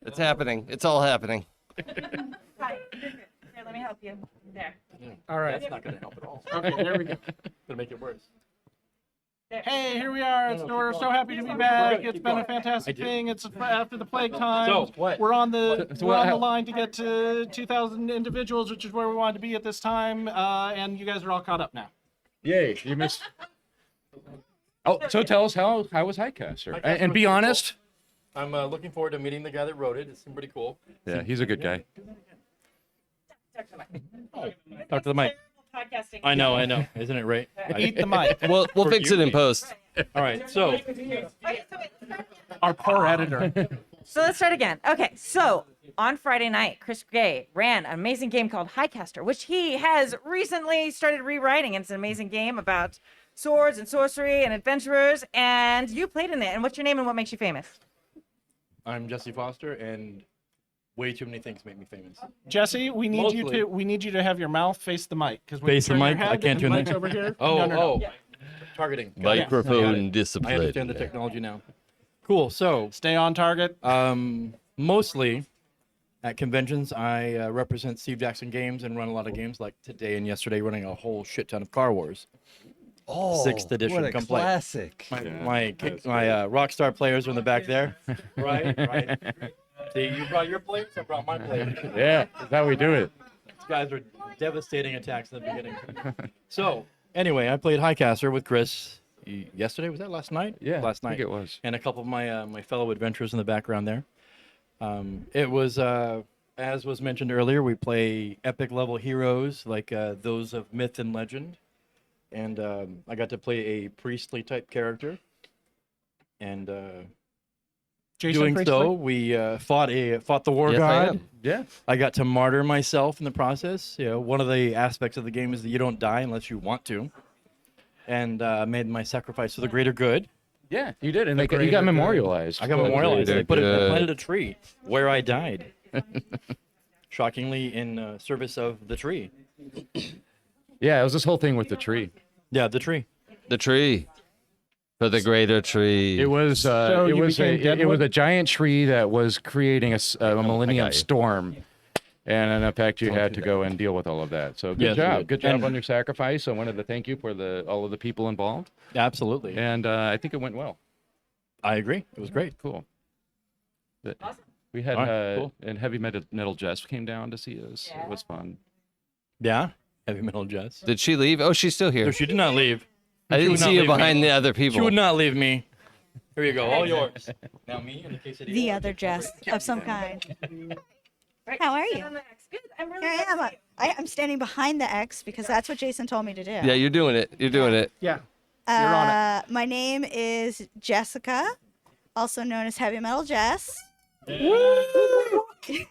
It's happening. It's all happening. Hi. Here, let me help you. There. All right. That's not going to help at all. Okay, there we go. Going to make it worse. There. Hey, here we are. No, We're keep so going. happy to be We're back. good. It's Keep been a going. fantastic I do. thing. It's after the plague time. So, what? We're on the So we're what on the happened? line to get to 2,000 individuals, which is where we wanted to be at this time. And you guys are all caught up now. Yay, you missed. Oh, so tell us how was Highcaster? And be honest. I'm looking forward to meeting the guy that wrote it. It seemed pretty cool. Yeah, he's a good guy. Talk to the mic. Talk to the mic. Terrible podcasting. I know. Isn't it right? Eat the mic. We'll For fix you, it in maybe. post. All right, so Okay, so wait, let's start again. Our poor editor. So let's start again. Okay, so on Friday night, Chris Gay ran an amazing game called Highcaster, which he has recently started rewriting. It's an amazing game about swords and sorcery and adventurers, and you played in it. And what's your name and what makes you famous? I'm Jesse Foster, and way too many things make me famous. Jesse, we need you to have your mouth face the mic because Face the mic? I can't turn the mic's that. over here. Oh, No. targeting. Microphone I understand discipline. the technology now. Cool. So, Stay on target. mostly at conventions, I represent Steve Jackson Games and run a lot of games. Like today and yesterday, running a whole shit ton of Car Wars. Oh, 6th edition what a complete. classic. My Rockstar players are in the back there. Right. See, you brought your players, I brought my players. Yeah, that's how we do it. These guys were devastating attacks in the beginning. So, anyway, I played Highcaster with Chris yesterday. Was that last night? Yeah, last I night. think it was. And a couple of my fellow adventurers in the background there. It was, as was mentioned earlier, we play epic level heroes like those of myth and legend. And I got to play a priestly type character. And Jason doing Priestley? so, we fought the war Yes, I god. am. Yeah. I got to martyr myself in the process. You know, one of the aspects of the game is that you don't die unless you want to. And made my sacrifice for the greater good. Yeah, you did, and you greater got good. memorialized. I got memorialized. I greater planted good. a tree where I died. Shockingly, in service of the tree. Yeah, it was this whole thing with the tree. Yeah, the tree. The tree. For the greater tree. It was So it you was became it was Deadwood? a giant tree that was creating a millennium you. storm, and in effect, you had to go and deal with all of that. So good Yes, we job, did. good job And- on your sacrifice. I wanted to thank you for all of the people involved, Absolutely. and I think it went well. I agree. It was great. Cool. But we had All right, cool. and heavy metal Jess came down to see us. It was fun. Yeah. Heavy metal Jess. Did she leave? Oh, she's still here. No, she did not leave. I didn't would not see you leave me. behind the other people. She would not leave me. Here you go. All yours. Now me and the quesadilla. The other Jess of some kind. Right, How are sit you? on the X. Good. I'm really Here I glad am. to see you. I'm standing behind the X because that's what Jason told me to do. Yeah, you're doing it. You're doing it. Yeah. You're on My name is Jessica, also known as Heavy Metal Jess.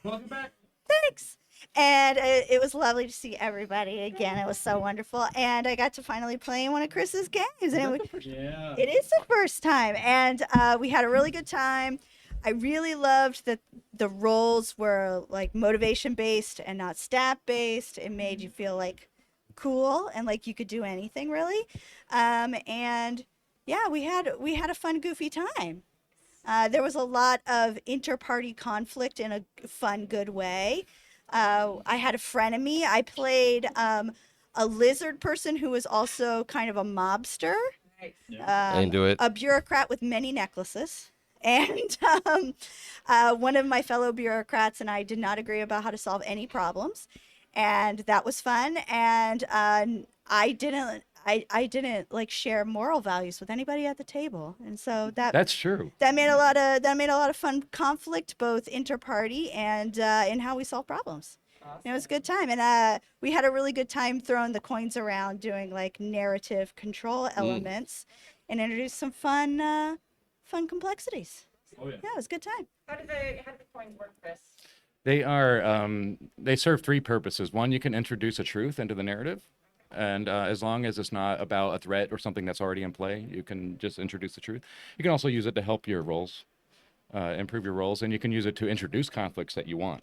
Welcome back. Thanks. And it was lovely to see everybody again. It was so wonderful. And I got to finally play in one of Chris's games. And Yeah. it is the first time. And we had a really good time. I really loved that the roles were like motivation based and not stat based. It made you feel like cool and like you could do anything really. And yeah, we had a fun, goofy time. There was a lot of inter-party conflict in a fun, good way. I had a frenemy. I played a lizard person who was also kind of a mobster, Into it. a bureaucrat with many necklaces. And one of my fellow bureaucrats and I did not agree about how to solve any problems. And that was fun. And I didn't like share moral values with anybody at the table. And so That's true. that made a lot of fun conflict, both inter-party and in how we solve problems. And it was a good time, and we had a really good time throwing the coins around, doing like narrative control elements, and introduced some fun complexities. Oh, yeah. Yeah, it was a good time. How did the coins work, Chris? They are they serve three purposes. One, you can introduce a truth into the narrative. And as long as it's not about a threat or something that's already in play, you can just introduce the truth. You can also use it to help your roles, improve your roles, and you can use it to introduce conflicts that you want.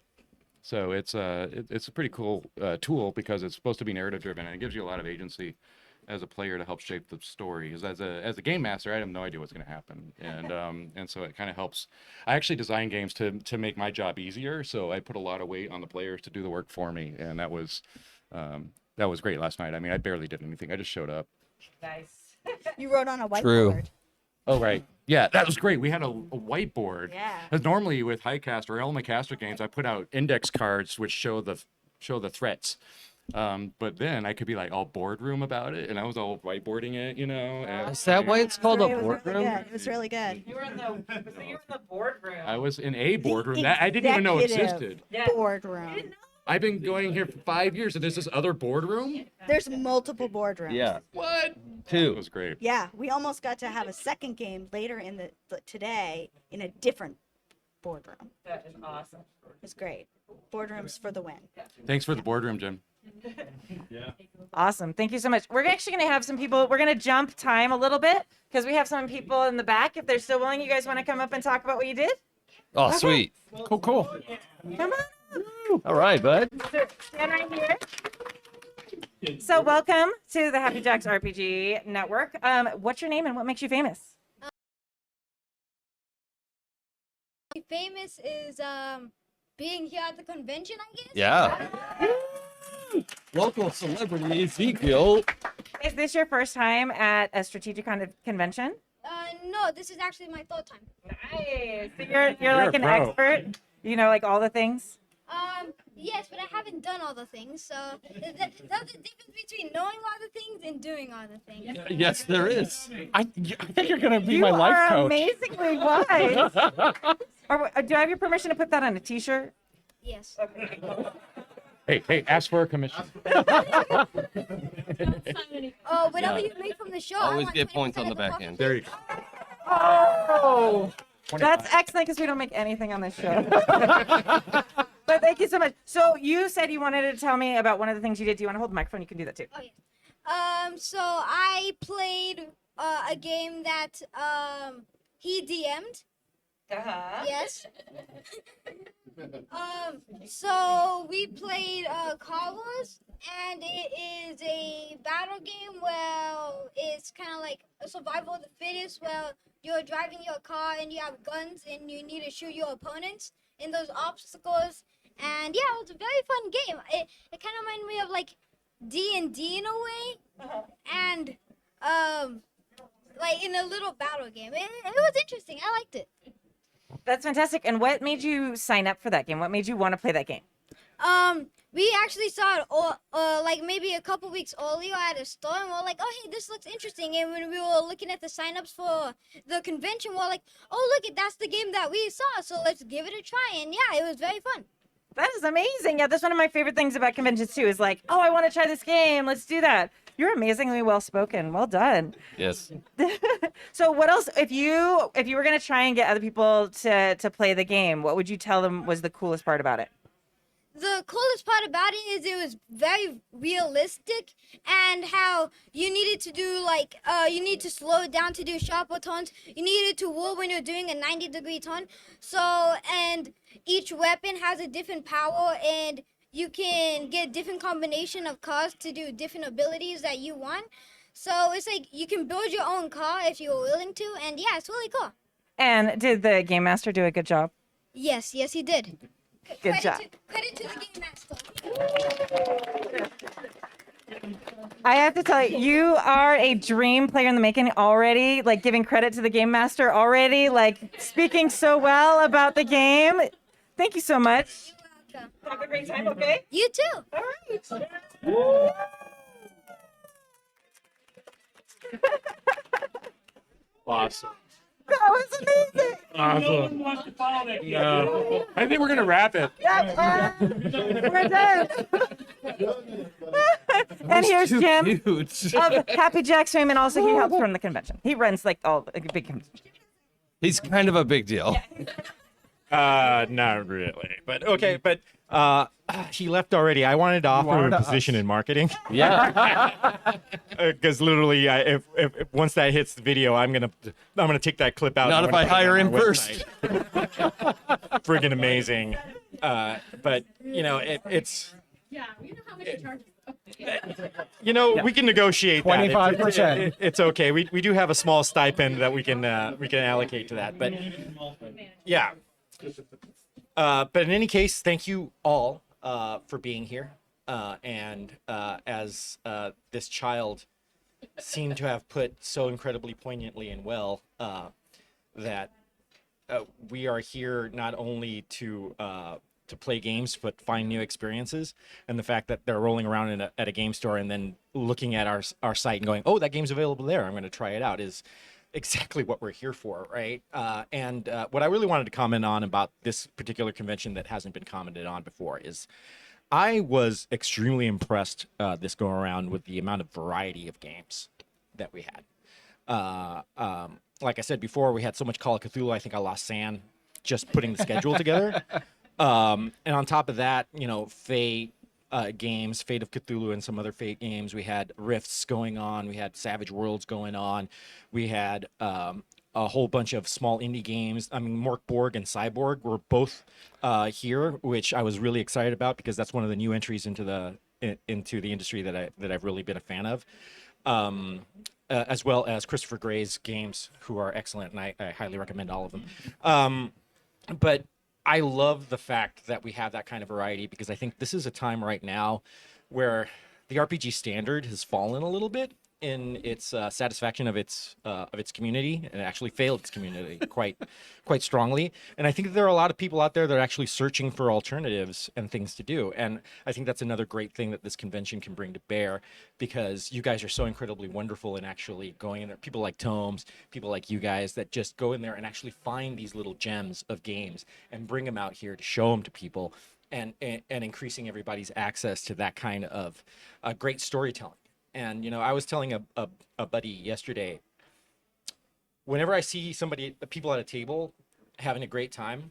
So it's a pretty cool tool because it's supposed to be narrative driven and it gives you a lot of agency as a player to help shape the story. Because as a game master, I have no idea what's going to happen, and so it kind of helps. I actually design games to make my job easier, so I put a lot of weight on the players to do the work for me, and that was great last night. I mean, I barely did anything. I just showed up. Nice. You wrote on a whiteboard. True. Oh, right. Yeah, that was great. We had a whiteboard. Yeah. Because normally with Highcast or Element Caster games, I put out index cards which show the threats. But then I could be like all boardroom about it, and I was all whiteboarding it, And Is that why it's called a It was really boardroom? good. It was really good. You were in the boardroom. I was in a boardroom that I didn't even know existed. Executive boardroom. I've been going here for 5 years, and there's this other boardroom. There's multiple boardrooms. Yeah. What? It 2. was great. Yeah, we almost got to have a second game later in the today in a different boardroom. That is awesome. It was great. Boardrooms for the win. Thanks for the boardroom, Jim. Awesome. Thank you so much. We're actually going to have some people, we're going to jump time a little bit because we have some people in the back. If they're still willing, you guys want to come up and talk about what you did? Oh, sweet. Cool. Come on. All right, bud. Stand right here. So welcome to the Happy Jacks RPG Network. What's your name and what makes you famous? Famous is being here at the convention, I guess. Yeah. Local celebrity Ezekiel. Is this your first time at a strategic convention? No, this is actually my third time. Nice. So you're like an pro. expert. You know, like all the things. Yes, but I haven't done all the things. So there's a difference between knowing all the things and doing all the things. Yes, there is. I think you're gonna be You my life are coach. amazingly wise. Do I have your permission to put that on a T-shirt? Yes. Hey, ask for a commission. Whatever you make from the show. I Always want get 20% points on of the back profit. end. There you go. Oh, that's excellent because we don't make anything on this show. But thank you so much. So you said you wanted to tell me about one of the things you did. Do you want to hold the microphone? You can do that too. Oh yeah. So I played a game that he DM'd. Uh-huh. Yes. So we played Car Wars, and it is a battle game where it's kind of like a survival of the fittest, where you're driving your car and you have guns and you need to shoot your opponents in those obstacles. And yeah, it was a very fun game. It kind of reminded me of like D&D in a way, and like in a little battle game. It was interesting. I liked it. That's fantastic. And what made you sign up for that game? What made you want to play that game? We actually saw it like maybe a couple weeks earlier at a store, and we're like, oh, hey, this looks interesting. And when we were looking at the signups for the convention, we're like, oh, look, that's the game that we saw. So let's give it a try. And yeah, it was very fun. That is amazing. Yeah, that's one of my favorite things about conventions too. Is like, oh, I want to try this game. Let's do that. You're amazingly well spoken. Well done. Yes. So what else? If you were gonna try and get other people to play the game, what would you tell them was the coolest part about it? The coolest part about it is it was very realistic, and how you needed to do like you need to slow it down to do sharper turns. You needed to roll when you're doing a 90-degree turn. So, and each weapon has a different power, and you can get a different combination of cars to do different abilities that you want. So it's like you can build your own car if you're willing to, and yeah, it's really cool. And did the game master do a good job? Yes, he did. Good job. Credit to the game master. I have to tell you, you are a dream player in the making already. Like giving credit to the game master already. Like speaking so well about the game. Thank you so much. You're welcome. Have a great time. Okay. You too. All right. Awesome. That was amazing. Awesome. No. I think we're gonna wrap it. We're done. And here's Jim Huge. of Happy Jacks fame, and also he helps run the convention. He runs like all the big conventions. He's kind of a big deal. Not really. But okay, but he left already. I wanted to offer him a position in marketing Yeah. because literally, if once that hits the video, I'm gonna take that clip out. Not and if I'm I gonna put it hire on him my first. website. Friggin' amazing. But you know, it's. Yeah, we know how much he charges. You know, we can negotiate that. 25%. It's okay. We do have a small stipend that we can allocate to that. But yeah. But in any case, thank you all for being here. And as this child seemed to have put so incredibly poignantly and well, that we are here not only to play games but find new experiences, and the fact that they're rolling around at a game store and then looking at our site and going, oh, that game's available there, I'm going to try it out, is exactly what we're here for, right? And what I really wanted to comment on about this particular convention that hasn't been commented on before is I was extremely impressed this go around with the amount of variety of games that we had. Like I said before, we had so much Call of Cthulhu, I think I lost sand just putting the schedule together. And on top of that, Fate games, Fate of Cthulhu and some other Fate games. We had Rifts going on. We had Savage Worlds going on. We had a whole bunch of small indie games. I mean, Mork Borg and Cyborg were both here, which I was really excited about because that's one of the new entries into the industry that I've really been a fan of. As well as Christopher Gray's games, who are excellent, and I highly recommend all of them. But I love the fact that we have that kind of variety because I think this is a time right now where the RPG standard has fallen a little bit in its satisfaction of its community, and it actually failed its community quite strongly. And I think there are a lot of people out there that are actually searching for alternatives and things to do. And I think that's another great thing that this convention can bring to bear, because you guys are so incredibly wonderful in actually going in there. People like Tomes, people like you guys that just go in there and actually find these little gems of games and bring them out here to show them to people, and increasing everybody's access to that kind of great storytelling. And, I was telling a buddy yesterday, whenever I see people at a table having a great time,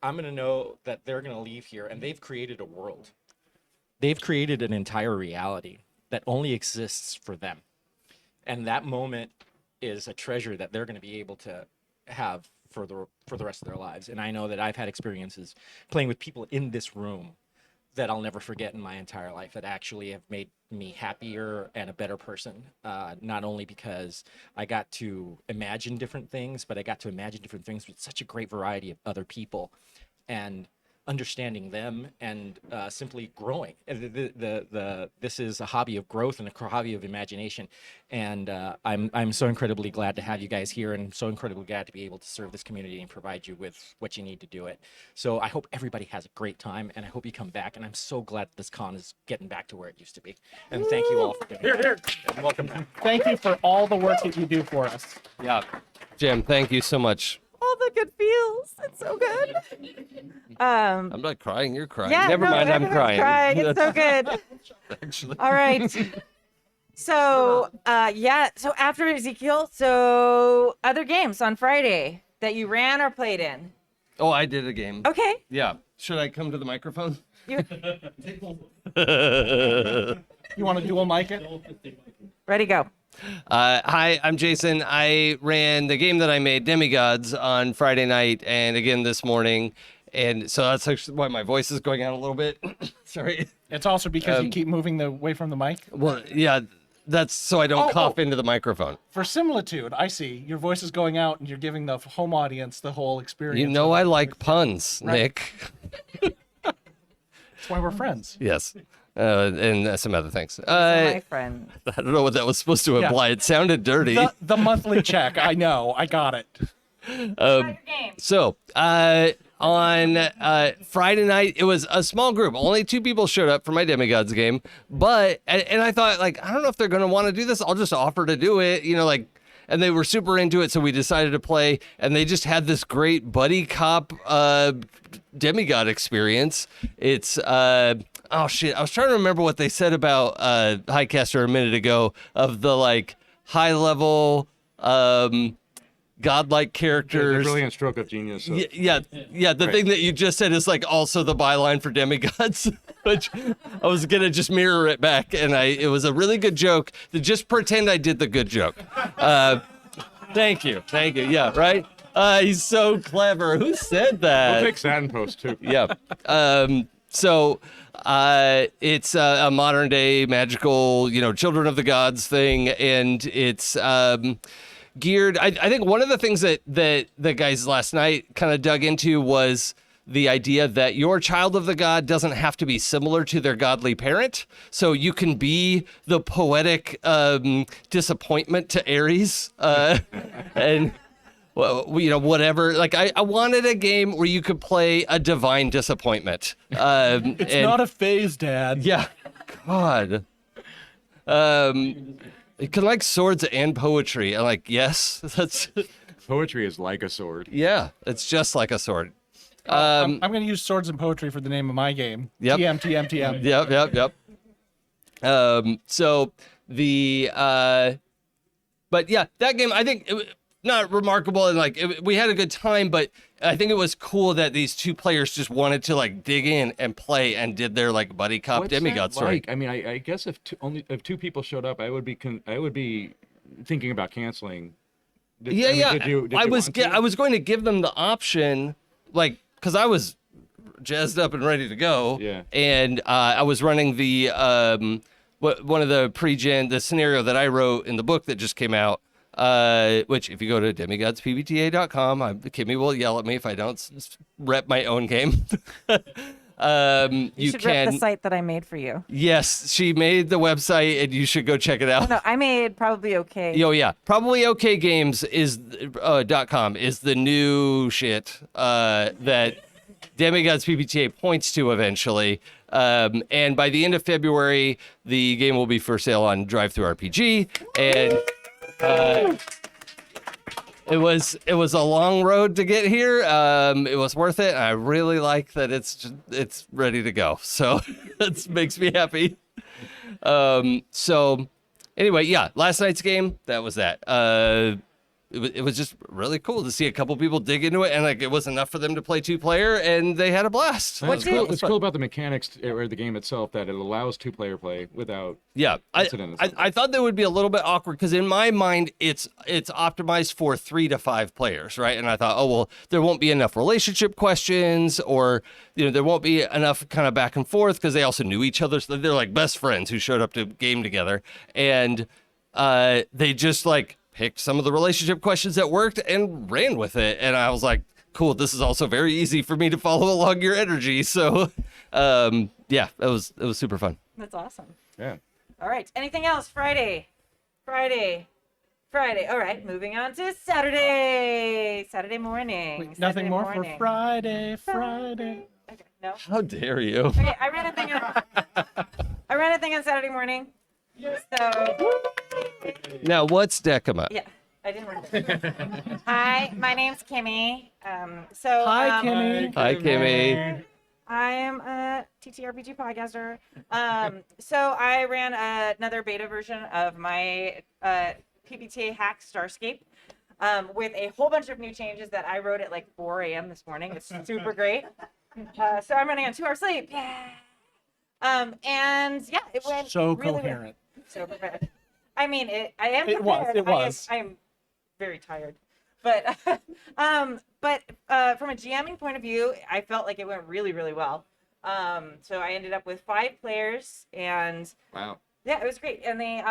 I'm going to know that they're going to leave here and they've created a world. They've created an entire reality that only exists for them. And that moment is a treasure that they're going to be able to have for the rest of their lives. And I know that I've had experiences playing with people in this room that I'll never forget in my entire life, that actually have made me happier and a better person. Not only because I got to imagine different things, but I got to imagine different things with such a great variety of other people, and understanding them, and simply growing. This is a hobby of growth and a hobby of imagination, and I'm so incredibly glad to have you guys here, and so incredibly glad to be able to serve this community and provide you with what you need to do it. So I hope everybody has a great time, and I hope you come back. And I'm so glad this con is getting back to where it used to be. And thank you all for doing it. And welcome back. Thank you for all the work that you do for us. Yeah. Jim, thank you so much. All the good feels. It's so good. I'm not crying. You're crying. Yeah, Never no, mind. I'm everyone's crying. It's so good. Actually. All right. So, So after Ezekiel, so other games on Friday that you ran or played in. Oh, I did a game. Okay. Yeah. Should I come to the microphone? You You want to dual mic it? ready? Go. Hi, I'm Jason. I ran the game that I made, Demigods, on Friday night and again this morning. And so that's actually why my voice is going out a little bit. Sorry. It's also because you keep moving away from the mic. Well, yeah, that's so I don't cough into the microphone. For similitude, I see. Your voice is going out and you're giving the home audience the whole experience. You know I like puns, Nick. That's why we're friends. Yes. And some other things. My friend. I don't know what that was supposed to imply. It sounded dirty. The monthly check. I know. I got it. So, on Friday night, it was a small group. Only 2 people showed up for my Demigods game. But, and I thought, I don't know if they're going to want to do this. I'll just offer to do it, and they were super into it. So we decided to play, and they just had this great buddy cop demigod experience. It's, oh shit, I was trying to remember what they said about Highcaster a minute ago of the high level godlike characters. Brilliant stroke of genius. Yeah. The thing that you just said is also the byline for demigods, which I was gonna just mirror it back, and it was a really good joke. To just pretend I did the good joke. Thank you. Yeah, right. He's so clever. Who said that? We'll take Sandpost too. Yeah. So it's a modern day magical, Children of the Gods thing, and it's geared. I think one of the things that the guys last night kind of dug into was the idea that your child of the god doesn't have to be similar to their godly parent. So you can be the poetic disappointment to Ares, and well, whatever. Like I wanted a game where you could play a divine disappointment. It's not a phase, Dad. Yeah, God. It can like swords and poetry. I'm like, yes, that's Poetry is like a sword. yeah, it's just like a sword. I'm going to use swords and poetry for the name of my game. Yep. TM. Yep. So but yeah, that game, I think not remarkable, and we had a good time, but I think it was cool that these two players just wanted to like dig in and play and did their like buddy cop What's demigod that story. like? I mean, I guess if two people showed up, I would be thinking about canceling. Did you I want to? was going to give them the option, like, because I was jazzed up and ready to go. Yeah. And I was running the one of the pre-gen, the scenario that I wrote in the book that just came out. Which if you go to demigodspbta.com, Kimmy will yell at me if I don't rep my own game. You should rep can. the site that I made for you. Yes, she made the website, and you should go check it out. No, I made Probably Okay. Oh yeah, probably okay games is .com is the new shit that Demigods PBTA points to eventually. And by the end of February, the game will be for sale on Drive-Thru-RPG, and it was a long road to get here. It was worth it. I really like that it's ready to go. So that makes me happy. So anyway, yeah, last night's game, that was that. It was just really cool to see a couple people dig into it, and like it was enough for them to play 2-player, and they had a blast. What's cool? It's cool about the mechanics or the game itself that it allows 2-player play without. Yeah, incident. I thought that would be a little bit awkward because in my mind it's optimized for 3 to 5 players, right? And I thought, oh well, there won't be enough relationship questions, or there won't be enough kind of back and forth because they also knew each other. So they're like best friends who showed up to game together, and they just like picked some of the relationship questions that worked and ran with it. And I was like, cool, this is also very easy for me to follow along your energy. So yeah, it was super fun. That's awesome. Yeah. All right. Anything else? Friday. All right. Moving on to Saturday. Saturday morning. Wait, nothing Saturday more morning. for Friday. Okay. No. How dare you? Okay. I ran a thing on Saturday morning. So Now, what's Decima? yeah, I didn't run it. Hi, my name's Kimmy. Hi, Kimmy. Hi, Kimmy. I am a TTRPG podcaster. So I ran another beta version of my PBTA hack Starscape with a whole bunch of new changes that I wrote at like 4 a.m. this morning. It's super great. So I'm running on 2 hours sleep. Yeah. And yeah, it went So really coherent. so prepared. I mean, I am It was, prepared. it was. I am very tired. But from a GMing point of view, I felt like it went really, really well. So I ended up with 5 players, and Wow. yeah, it was great. And they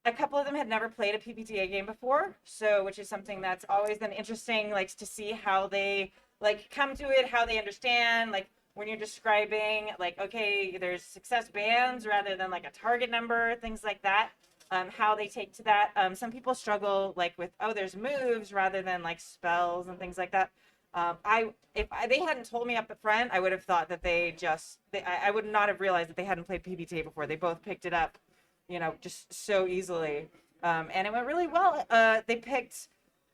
a couple of them had never played a PBTA game before, so which is something that's always been interesting, like to see how they like come to it, how they understand, like when you're describing like, okay, there's success bands rather than like a target number, things like that. How they take to that. Some people struggle like with, oh, there's moves rather than like spells and things like that. If they hadn't told me up front, I would have thought that I would not have realized that they hadn't played PBTA before. They both picked it up, just so easily. And it went really well. They picked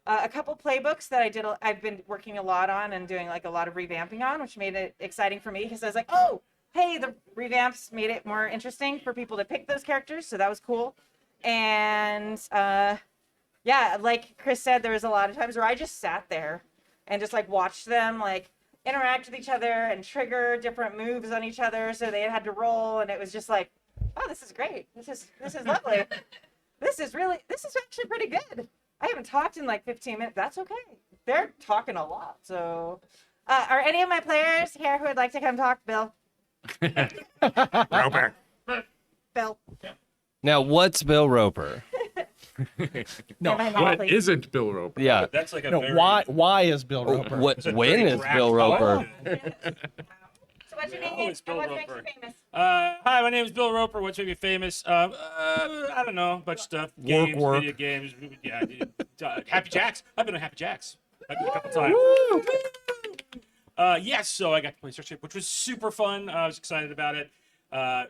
a couple playbooks that I've been working a lot on and doing like a lot of revamping on, which made it exciting for me because I was like, oh, hey, the revamps made it more interesting for people to pick those characters. So that was cool. And yeah, like Chris said, there was a lot of times where I just sat there and just like watched them like interact with each other and trigger different moves on each other. So they had to roll, and it was just like, oh, this is great. This is lovely. This is actually pretty good. I haven't talked in like 15 minutes. That's okay. They're talking a lot. So are any of my players here who would like to come talk? Bill? Roper. Bill. Now, what's Bill Roper? What isn't Bill Roper? Yeah. That's like a No, very why is Bill Roper? When is Bill Roper? So what's your name? Oh, it's Bill and what makes you Roper. famous? Hi, my name is Bill Roper. What's made me famous? I don't know, a bunch of stuff. Games, work. video games. Yeah, Happy Jacks. I've been on Happy Jacks. I've been a couple times. Yes, so I got to play Starship, which was super fun. I was excited about it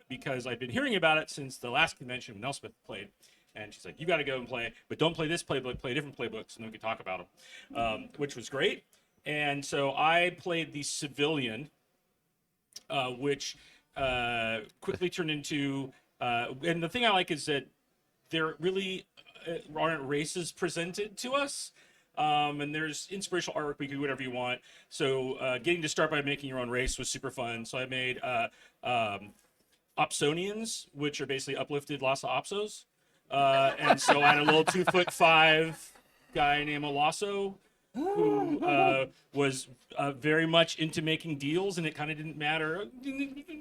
because I'd been hearing about it since the last convention when Elspeth played. And she's like, you got to go and play, but don't play this playbook, play different playbooks, and then we can talk about them, which was great. And so I played the civilian, which quickly turned into, and the thing I like is that there really aren't races presented to us. And there's inspirational artwork. We can do whatever you want. So getting to start by making your own race was super fun. So I made Opsonians, which are basically uplifted Lhasa Apsos. And so I had a little 2'5" guy named Olasso who was very much into making deals, and it kind of didn't matter.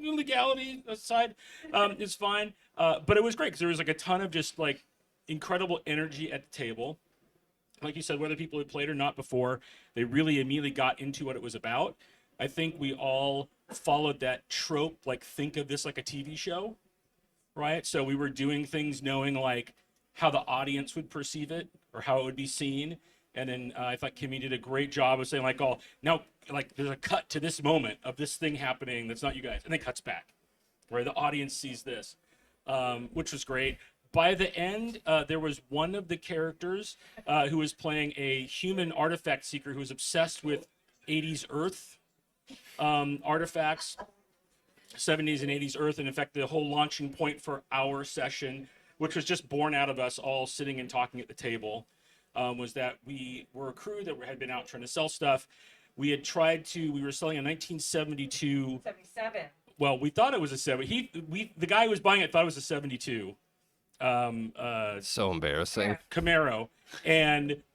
Legality aside, is fine. But it was great because there was like a ton of just like incredible energy at the table. Like you said, whether people had played or not before, they really immediately got into what it was about. I think we all followed that trope, like think of this like a TV show, right? So we were doing things knowing like how the audience would perceive it or how it would be seen. And then I thought Kimmy did a great job of saying like, oh, now like there's a cut to this moment of this thing happening that's not you guys, and then cuts back, where the audience sees this, which was great. By the end, there was one of the characters who was playing a human artifact seeker who was obsessed with 80s Earth artifacts, 70s and 80s Earth. And in fact, the whole launching point for our session, which was just born out of us all sitting and talking at the table, was that we were a crew that had been out trying to sell stuff. We had tried to, we were selling a 1972. 77. Well, we thought it was a 70. The guy who was buying it thought it was a 72. So embarrassing. Camaro,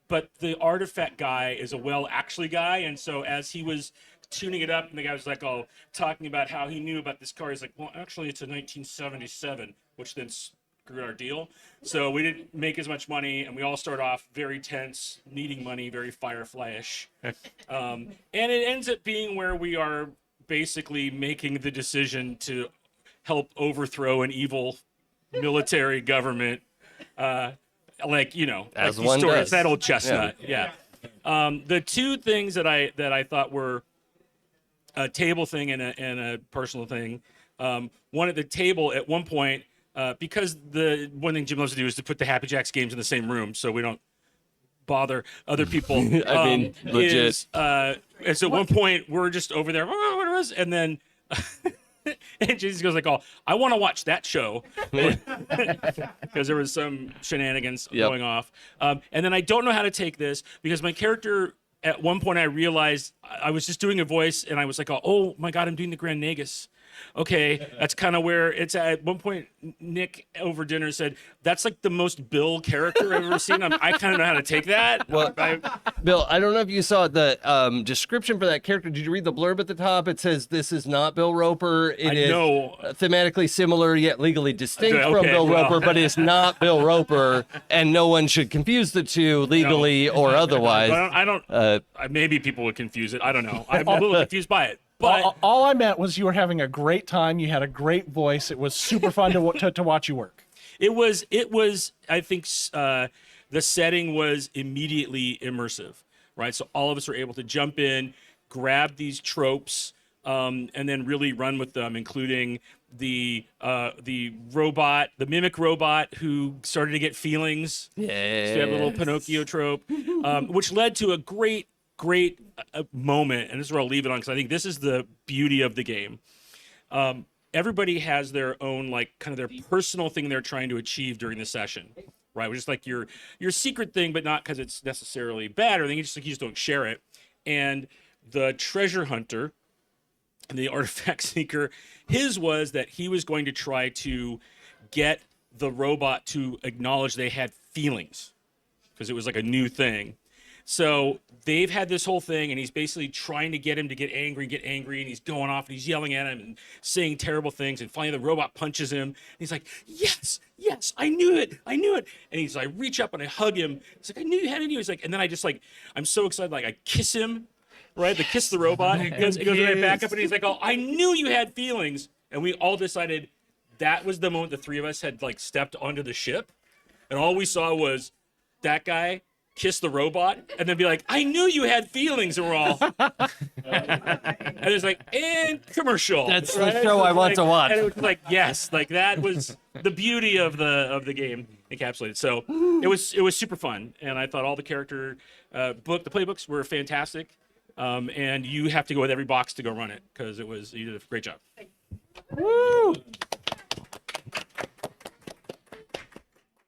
but the artifact guy is a actually guy, and so as he was tuning it up, and the guy was like, oh, talking about how he knew about this car, he's like, well, actually, it's a 1977, which then screwed our deal. So we didn't make as much money, and we all start off very tense, needing money, very Firefly-ish, and it ends up being where we are basically making the decision to help overthrow an evil military government, like As like one does. it's that old chestnut. Yeah. The two things that I thought were a table thing and a personal thing. One at the table at one point, because the one thing Jim loves to do is to put the Happy Jacks games in the same room, so we don't bother other people. I mean, legit. And so at one point we're just over there, oh, what was, and then. And Jesus goes like, "Oh, I want to watch that show," because there was some shenanigans going off. And then I don't know how to take this because my character, at one point, I realized I was just doing a voice, and I was like, "Oh my God, I'm doing the Grand Nagus." Okay, that's kind of where it's at. One point, Nick over dinner said, "That's like the most Bill character I've ever seen." I kind of know how to take that. Well, Bill, I don't know if you saw the description for that character. Did you read the blurb at the top? It says, "This is not Bill Roper. It is thematically similar yet legally distinct from Bill Roper, but it's not Bill Roper, and no one should confuse the two legally or otherwise." I don't. Maybe people would confuse it. I don't know. I'm a little confused by it. But all I meant was you were having a great time. You had a great voice. It was super fun to watch you work. It was. I think the setting was immediately immersive, right? So all of us were able to jump in, grab these tropes, and then really run with them, including the robot, the mimic robot who started to get feelings. Yeah. So you have a little Pinocchio trope, which led to a great moment, and this is where I'll leave it on because I think this is the beauty of the game. Everybody has their own kind of their personal thing they're trying to achieve during the session, right? Which is like your secret thing, but not because it's necessarily bad or anything. It's just you just don't share it. And the treasure hunter and the artifact seeker, his was that he was going to try to get the robot to acknowledge they had feelings because it was like a new thing. So they've had this whole thing, and he's basically trying to get him to get angry, and he's going off, and he's yelling at him and saying terrible things. And finally, the robot punches him. And he's like, "Yes, yes, I knew it. And he's like, reach up and I hug him. He's like, "I knew you had it in you." He's like, and then I just like, I'm so excited, like I kiss him, right? The kiss the robot. It goes right back up, and he's like, "Oh, I knew you had feelings." And we all decided that was the moment the three of us had like stepped onto the ship, and all we saw was that guy kiss the robot, and then be like, "I knew you had feelings," and we're all, and it's like, and commercial. That's right? the show So I it's want like- to watch. And it was like, yes, like that was the beauty of the game encapsulated. So it was super fun, and I thought all the character the playbooks were fantastic, and you have to go with every box to go run it because you did a great job. Woo!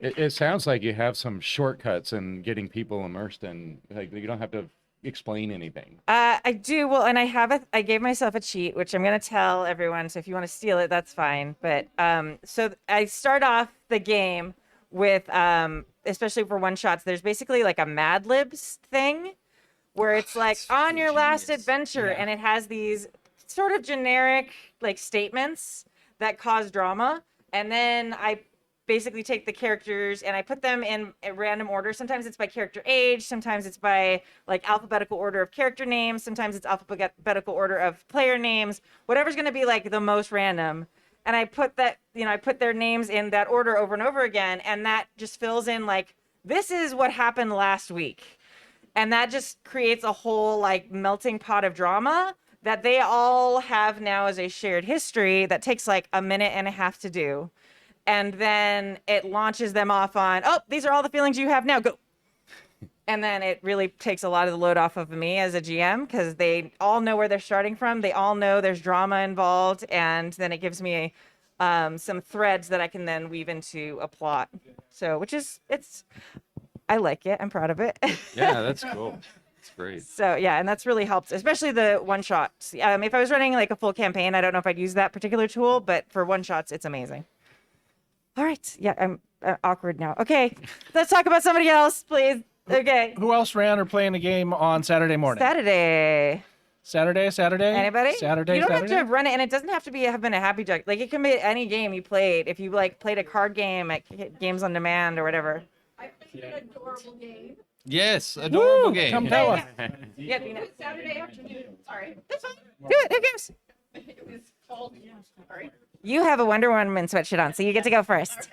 It sounds like you have some shortcuts in getting people immersed in, like you don't have to explain anything. I do. Well, and I gave myself a cheat, which I'm going to tell everyone. So if you want to steal it, that's fine. But so I start off the game with, especially for one shots, there's basically like a Mad Libs thing where it's like on your last adventure, and it has these sort of generic like statements that cause drama. And then I basically take the characters and I put them in a random order. Sometimes it's by character age, sometimes it's by like alphabetical order of character names, sometimes it's alphabetical order of player names, whatever's going to be like the most random. And I put that, I put their names in that order over and over again, and that just fills in like, this is what happened last week. And that just creates a whole like melting pot of drama that they all have now as a shared history that takes like a minute and a half to do. And then it launches them off on, "Oh, these are all the feelings you have now, go." And then it really takes a lot of the load off of me as a GM because they all know where they're starting from. They all know there's drama involved. And then it gives me some threads that I can then weave into a plot. So, I like it. I'm proud of it. Yeah, that's cool. It's great. So yeah, and that's really helped, especially the one shots. If I was running like a full campaign, I don't know if I'd use that particular tool, but for one shots, it's amazing. All right. Yeah, I'm awkward now. Okay, let's talk about somebody else, please. Okay. Who else ran or playing the game on Saturday morning? Saturday. Saturday? Anybody? Saturday. You don't have to run it, and it doesn't have to have been a Happy Jack. Like it can be any game you played. If you like played a card game at Games on Demand or whatever. I played an adorable game. Yes, adorable Woo! game. Come tell us. Yeah, Dina. Saturday afternoon. Sorry. That's fine. Do it. Who cares? It was called. Sorry. You have a Wonder Woman sweatshirt on, so you get to go first.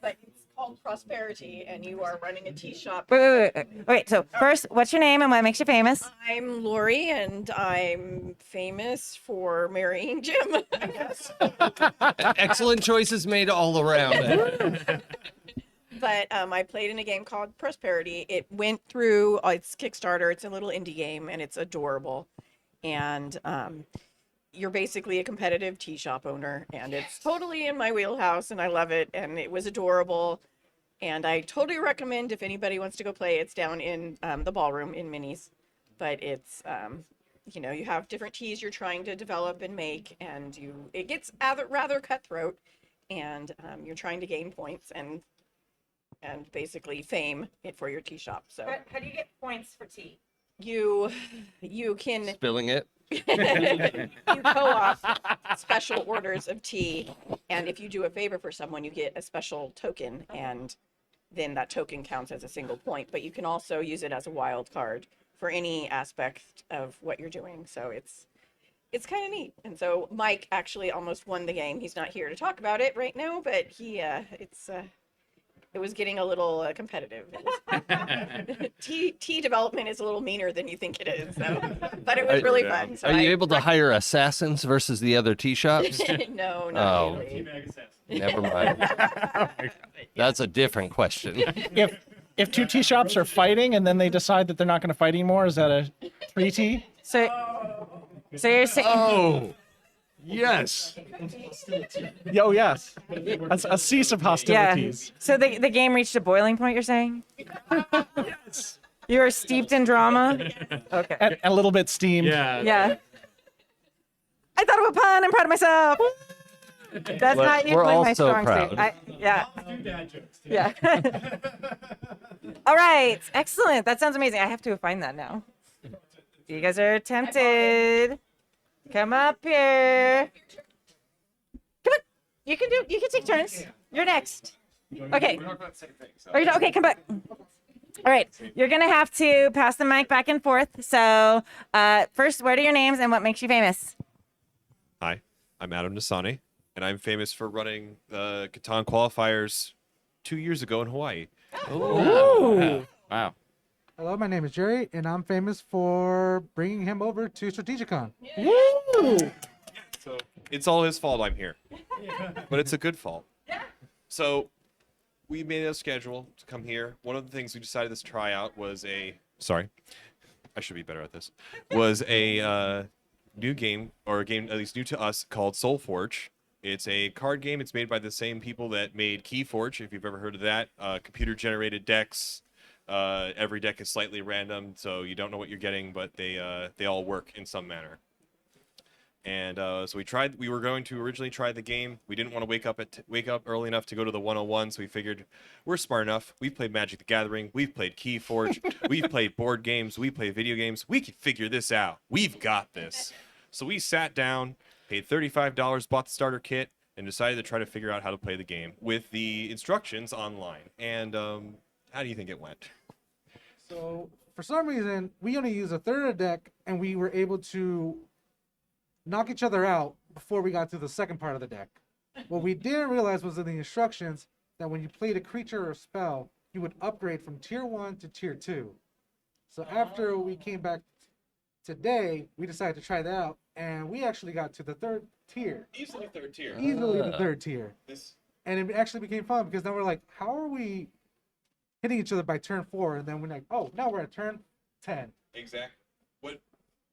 But it's called Prosperity, and you are running a tea shop. Wait. So first, what's your name and what makes you famous? I'm Lori, and I'm famous for marrying Jim. I guess. Excellent choices made all around. But I played in a game called Prosperity. It went through its Kickstarter. It's a little indie game, and it's adorable. And you're basically a competitive tea shop owner, and it's totally in my wheelhouse, and I love it. And it was adorable. And I totally recommend if anybody wants to go play. It's down in the ballroom in Minis. But it's, you have different teas you're trying to develop and make, and it gets rather cutthroat, and you're trying to gain points and basically fame for your tea shop. So How do you get points for tea? you can Spilling it. you co-op special orders of tea, and if you do a favor for someone, you get a special token, and then that token counts as a single point. But you can also use it as a wild card for any aspect of what you're doing. So it's kind of neat. And so Mike actually almost won the game. He's not here to talk about it right now, but it was getting a little competitive. Tea development is a little meaner than you think it is, but it was really fun. So Are you able to hire assassins versus the other tea shops? No, not really. Never mind. That's a different question. If two tea shops are fighting and then they decide that they're not going to fight anymore, is that a 3T? So you're saying? Oh, yes. Oh, yes. A cease of hostilities. So the game reached a boiling point. You're saying? Yes. You were steeped in drama. Okay. And a little bit steamed. Yeah. I thought of a pun. I'm proud of myself. That's not usually all my so strong proud. suit. Yeah. Yeah. All right, excellent. That sounds amazing. I have to find that now. You guys are tempted. Come up here. Come on. You can do. You can take turns. You're next. Okay. Okay, come back. All right, you're gonna have to pass the mic back and forth. So, first, what are your names and what makes you famous? Hi, I'm Adam Nasani, and I'm famous for running the Catan qualifiers 2 years ago in Hawaii. Ooh. Wow. Hello, my name is Jerry, and I'm famous for bringing him over to Strategicon. Woo! So it's all his fault I'm here, but it's a good fault. So we made a schedule to come here. One of the things we decided this tryout was sorry, I should be better at this, was a new game, or a game at least new to us, called Soul Forge. It's a card game. It's made by the same people that made Keyforge, if you've ever heard of that. Computer-generated decks. Every deck is slightly random, so you don't know what you're getting, but they all work in some manner. And so we were going to originally try the game. We didn't want to wake up early enough to go to the 101, so we figured we're smart enough. We've played Magic the Gathering. We've played Keyforge. We've played board games. We play video games. We can figure this out. We've got this. So we sat down, paid $35, bought the starter kit, and decided to try to figure out how to play the game with the instructions online. And how do you think it went? So, for some reason, we only used a third of the deck, and we were able to knock each other out before we got to the second part of the deck. What we didn't realize was in the instructions that when you played a creature or spell, you would upgrade from tier 1 to tier 2. So after we came back today, we decided to try that out, and we actually got to the third tier. Easily third tier. Easily the third tier. This And it actually became fun because then we're like, how are we hitting each other by turn 4? And then we're like, oh, now we're at turn 10. Exactly.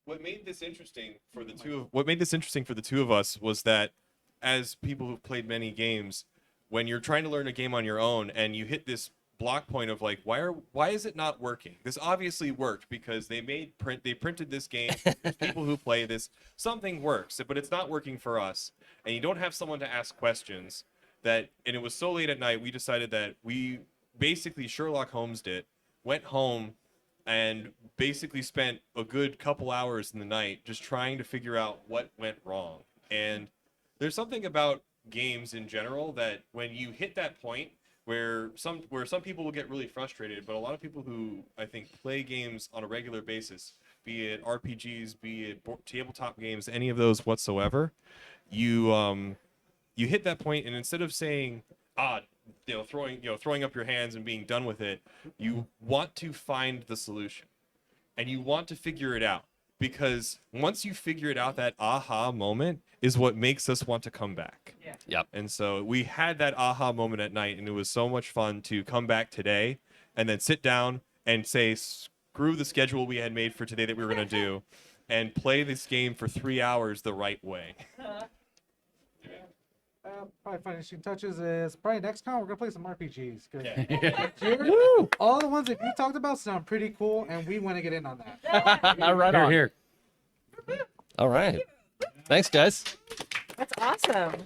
What made this interesting for the two of us was that, as people who've played many games, when you're trying to learn a game on your own and you hit this block point of like, why is it not working? This obviously worked because they printed this game. There's people who play this. Something works, but it's not working for us. And you don't have someone to ask questions. And it was so late at night, we decided that we basically Sherlock Holmes'd it, went home, and basically spent a good couple hours in the night just trying to figure out what went wrong. And there's something about games in general that when you hit that point where some people will get really frustrated, but a lot of people who I think play games on a regular basis, be it RPGs, be it tabletop games, any of those whatsoever, you hit that point, and instead of saying throwing up your hands and being done with it, you want to find the solution, and you want to figure it out, because once you figure it out, that aha moment is what makes us want to come back. Yeah. Yep. And so we had that aha moment at night, and it was so much fun to come back today and then sit down and say, screw the schedule we had made for today that we were going to do, and play this game for 3 hours the right way. Probably finishing touches is probably next con we're gonna play some RPGs. Yeah. All the ones that you talked about sound pretty cool, and we want to get in on that. Right Here, on. here. All right. Thanks, guys. That's awesome.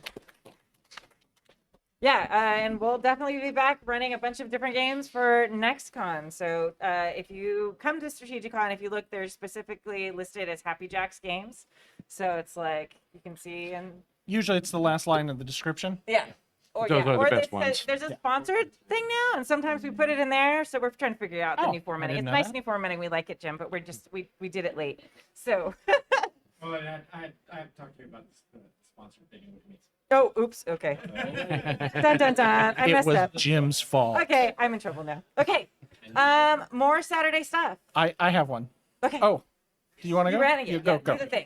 Yeah, and we'll definitely be back running a bunch of different games for next con. So if you come to Strategicon, if you look, they're specifically listed as Happy Jacks games. So it's like you can see and Usually it's the last line of the description. yeah. Or, Those yeah. are the or best there's ones. a sponsored thing now, and sometimes we put it in there. So we're trying to figure out the Oh, new I formatting. It's didn't know nice that. new formatting. We like it, Jim, but we did it late. So Well, I talked to you about the sponsored thing, which means oh, oops. Okay. Dun dun dun. I It messed was up. Jim's fault. Okay, I'm in trouble now. Okay. More Saturday stuff. I have one. Okay. Oh, do you want to You go? ran it. You Yeah, go. do the thing.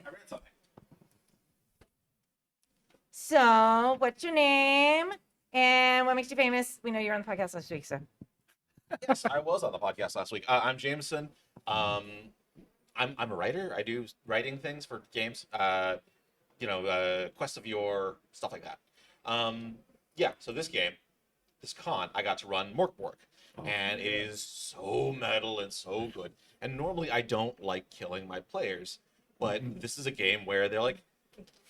So, what's your name and what makes you famous? We know you were on the podcast last week, so. Yes, I was on the podcast last week. I'm Jameson. I'm a writer. I do writing things for games. Quest of Yore, stuff like that. So this con, I got to run Morkborg, and it is so metal and so good. And normally I don't like killing my players, but this is a game where they're like,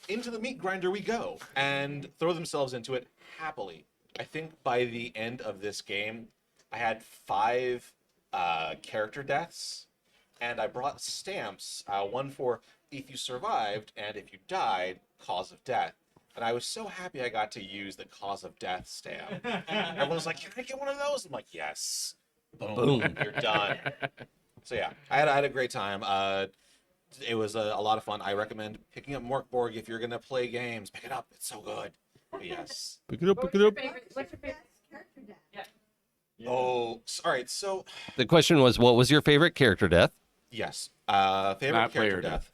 into the meat grinder we go, and throw themselves into it happily. I think by the end of this game, I had 5 character deaths, and I brought stamps, one for if you survived and if you died, cause of death. And I was so happy I got to use the cause of death stamp. Everyone was like, "Can I get one of those?" I'm like, "Yes." Boom. You're done. So yeah, I had a great time. It was a lot of fun. I recommend picking up Morkborg if you're gonna play games. Pick it up. It's so good. But yes. Pick it up, pick it up. What's your favorite? Oh, all right. So The question was, what was your favorite character death? yes, favorite Not character player death.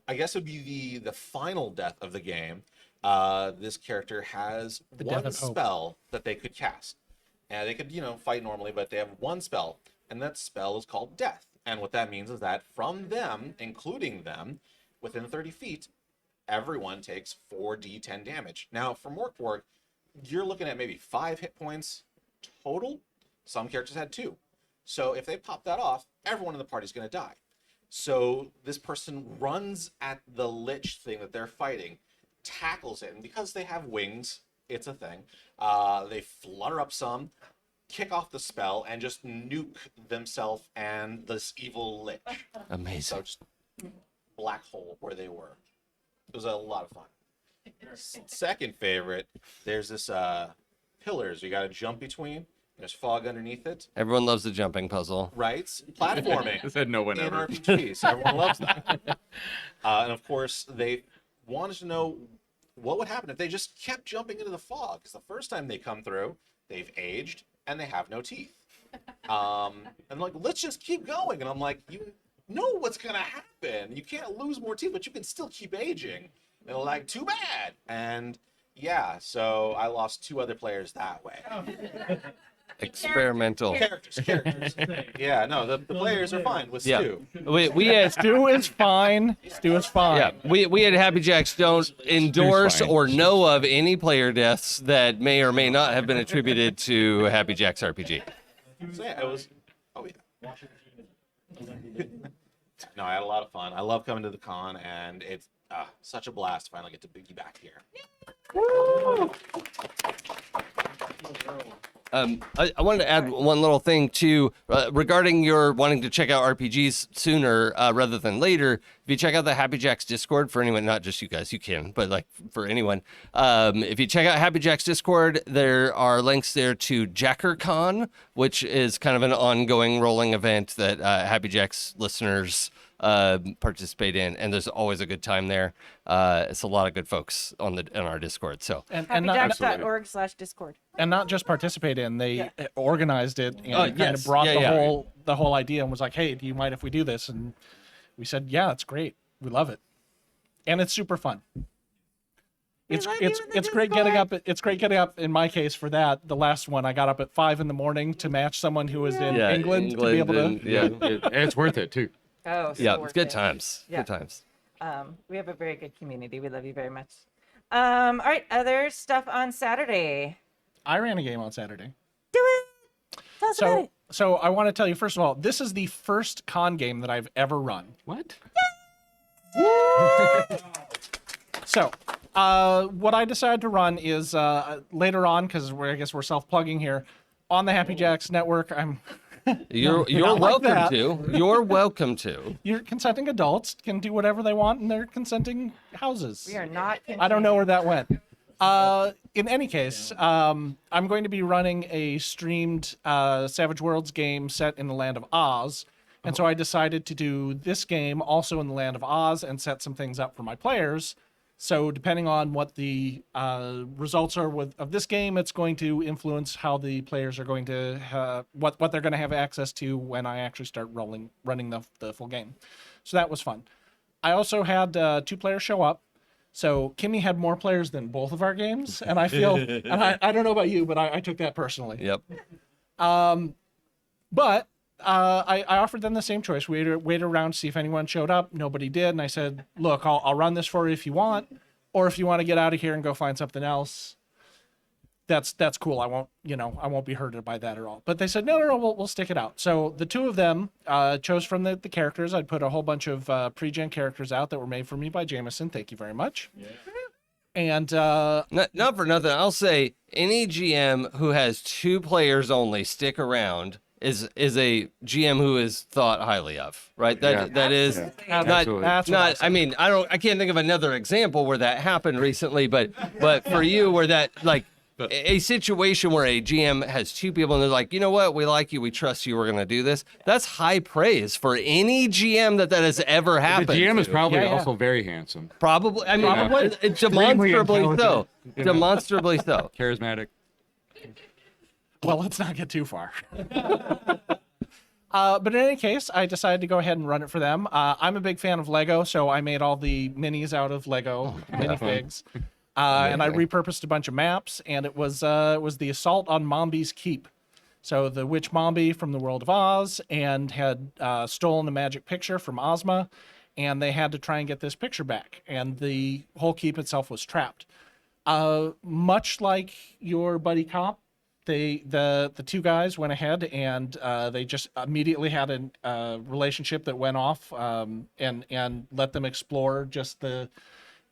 I guess would be the final death of the game. This character has death one of hope. spell that they could cast, and they could fight normally, but they have one spell, and that spell is called Death. And what that means is that from them, including them, within 30 feet, everyone takes 4d10 damage. Now, for Morkborg, you're looking at maybe 5 hit points total. Some characters had 2. So if they pop that off, everyone in the party is going to die. So this person runs at the lich thing that they're fighting, tackles it, and because they have wings, it's a thing. They flutter up some, kick off the spell, and just nuke themselves and this evil lich. Amazing. So just black hole where they were. It was a lot of fun. Second favorite, there's this pillars you got to jump between. There's fog underneath it. Everyone loves the jumping puzzle. Right? Platforming. Said no one in ever. RPGs. Everyone loves that. And of course, they wanted to know what would happen if they just kept jumping into the fog. Because the first time they come through, they've aged and they have no teeth. And like, let's just keep going. And I'm like, you know what's gonna happen. You can't lose more teeth, but you can still keep aging. And they're like, too bad. And yeah, so I lost 2 other players that way. Experimental. Characters. Yeah, no, the players are fine with Yeah. Stu. We had Stu is fine. Stu is fine. Yeah, we had Happy Jacks don't endorse fine. or know of any player deaths that may or may not have been attributed to Happy Jacks RPG. So yeah, it was. Oh yeah. No, I had a lot of fun. I love coming to the con, and it's such a blast to finally get to be back here. I wanted to add one little thing too regarding your wanting to check out RPGs sooner rather than later. If you check out the Happy Jacks Discord, for anyone, not just you guys, you can, but like for anyone, if you check out Happy Jacks Discord, there are links there to JackerCon, which is kind of an ongoing rolling event that Happy Jacks listeners participate in, and there's always a good time there. It's a lot of good folks on our Discord. So And happyjacks.org/discord. And not just participate in, they organized it and kind yes. of brought Yeah. the whole idea and was like, hey, do you mind if we do this? And we said, yeah, it's great. We love it. And it's super fun. It's great getting up. It's great getting up. In my case, for that, the last one, I got up at 5 a.m. to match someone who was in England to be able to. And it's worth it too. Oh, so yeah, worth it's good it. times. Yeah. Good times. We have a very good community. We love you very much. All right, other stuff on Saturday. I ran a game on Saturday. Do it. Tell us about it. So I want to tell you, first of all, this is the first con game that I've ever run. What? So, what I decided to run is later on, because I guess we're self-plugging here, on the Happy Jacks network. You're Not like welcome that. to. You're welcome to. Your consenting adults can do whatever they want in their consenting houses. We are not. I don't know where that went. In any case, I'm going to be running a streamed Savage Worlds game set in the land of Oz. And so I decided to do this game also in the land of Oz and set some things up for my players. So depending on what the results are of this game, it's going to influence how the players are going to what they're going to have access to when I actually start running the full game. So that was fun. I also had 2 players show up. So Kimmy had more players than both of our games, and I feel, and I don't know about you, but I took that personally. Yep. But I offered them the same choice. We waited around to see if anyone showed up. Nobody did, and I said, "Look, I'll run this for you if you want, or if you want to get out of here and go find something else. That's cool. I won't be hurted by that at all." But they said, "No, we'll stick it out." So the 2 of them chose from the characters. I'd put a whole bunch of pre-gen characters out that were made for me by Jameson. Thank you very much. Yeah. And Not for nothing, I'll say any GM who has 2 players only, stick around. is a GM who is thought highly of, right? That is not Absolutely. I mean, I can't think of another example where that happened recently, but for you, where that like a situation where a GM has two people and they're like, you know what, we like you, we trust you, we're gonna do this. That's high praise for any GM that has ever happened. The GM is to. probably also very handsome. Probably. I mean, Probably. it's demonstrably so. intelligent, you know. Demonstrably so. Charismatic. Well, let's not get too far. But in any case, I decided to go ahead and run it for them. I'm a big fan of Lego, so I made all the minis out of Lego minifigs. And I repurposed a bunch of maps, and it was the assault on Mombi's Keep. So the witch Mombi from the world of Oz and had stolen the magic picture from Ozma, and they had to try and get this picture back. And the whole keep itself was trapped. Much like your buddy cop, the two guys went ahead and they just immediately had a relationship that went off and let them explore just the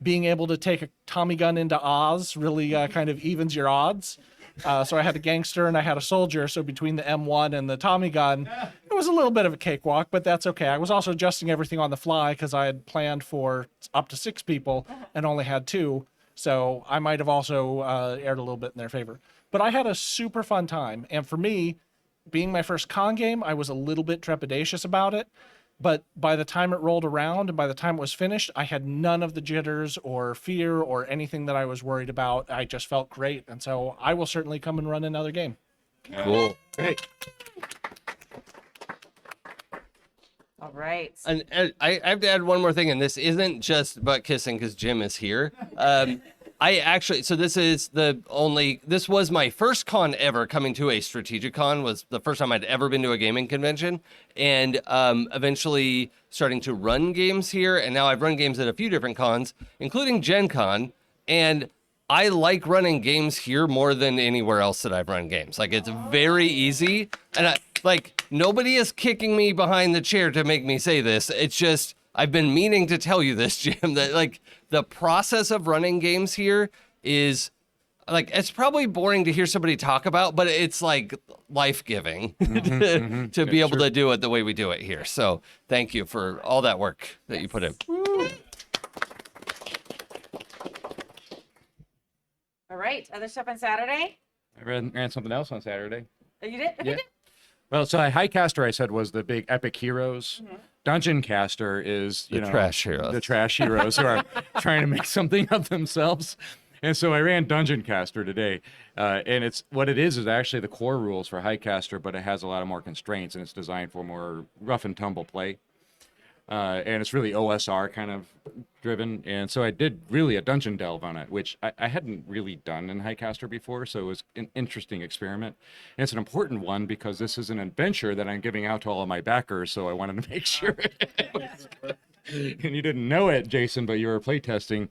being able to take a Tommy gun into Oz really kind of evens your odds. So I had a gangster and I had a soldier. So between the M1 and the Tommy gun, it was a little bit of a cakewalk, but that's okay. I was also adjusting everything on the fly because I had planned for up to 6 people and only had 2. So I might have also erred a little bit in their favor. But I had a super fun time. And for me, being my first con game, I was a little bit trepidatious about it. But by the time it rolled around and by the time it was finished, I had none of the jitters or fear or anything that I was worried about. I just felt great. And so I will certainly come and run another game. Cool. Great. All right. And I have to add one more thing, and this isn't just butt kissing because Jim is here. I actually, so this was my first con ever coming to a strategic con, was the first time I'd ever been to a gaming convention, and eventually starting to run games here. And now I've run games at a few different cons, including Gen Con, and I like running games here more than anywhere else that I've run games. Like, it's very easy, and nobody is kicking me behind the chair to make me say this. It's just, I've been meaning to tell you this, Jim, that like the process of running games here is like, it's probably boring to hear somebody talk about, but it's like life-giving to be able to do it the way we do it here. So thank you for all that work that you put in. All right. Other stuff on Saturday? I ran something else on Saturday. Oh, you did? Yeah. You did? Well, so Highcaster, I said, was the big epic heroes. Dungeon Caster is, The trash heroes. the trash heroes who are trying to make something of themselves. And so I ran Dungeon Caster today. And it's what it is actually the core rules for Highcaster, but it has a lot of more constraints, and it's designed for more rough and tumble play. And it's really OSR kind of driven. And so I did really a dungeon delve on it, which I hadn't really done in Highcaster before. So it was an interesting experiment. And it's an important one because this is an adventure that I'm giving out to all of my backers. So I wanted to make sure it was good. And you didn't know it, Jason, but you were playtesting.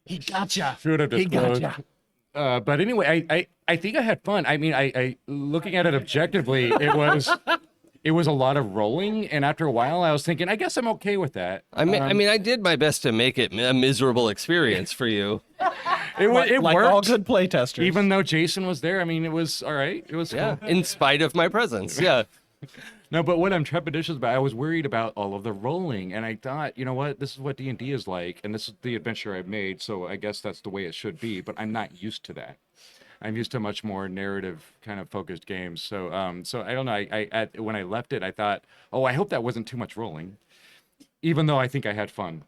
He gotcha. Fruit of He disclosure. gotcha. But anyway, I think I had fun. I mean, I looking at it objectively, it was a lot of rolling, and after a while, I was thinking, I guess I'm okay with that. I mean, I did my best to make it a miserable experience for you. It Like worked. all good playtesters. Even though Jason was there, I mean, it was all right. It was Yeah, cool. in spite of my presence. Yeah. No, but what I'm trepidatious about, I was worried about all of the rolling, and I thought, you know what, this is what D&D is like, and this is the adventure I've made, so I guess that's the way it should be. But I'm not used to that. I'm used to much more narrative kind of focused games. So, so I don't know. When I left it, I thought, oh, I hope that wasn't too much rolling, even though I think I had fun.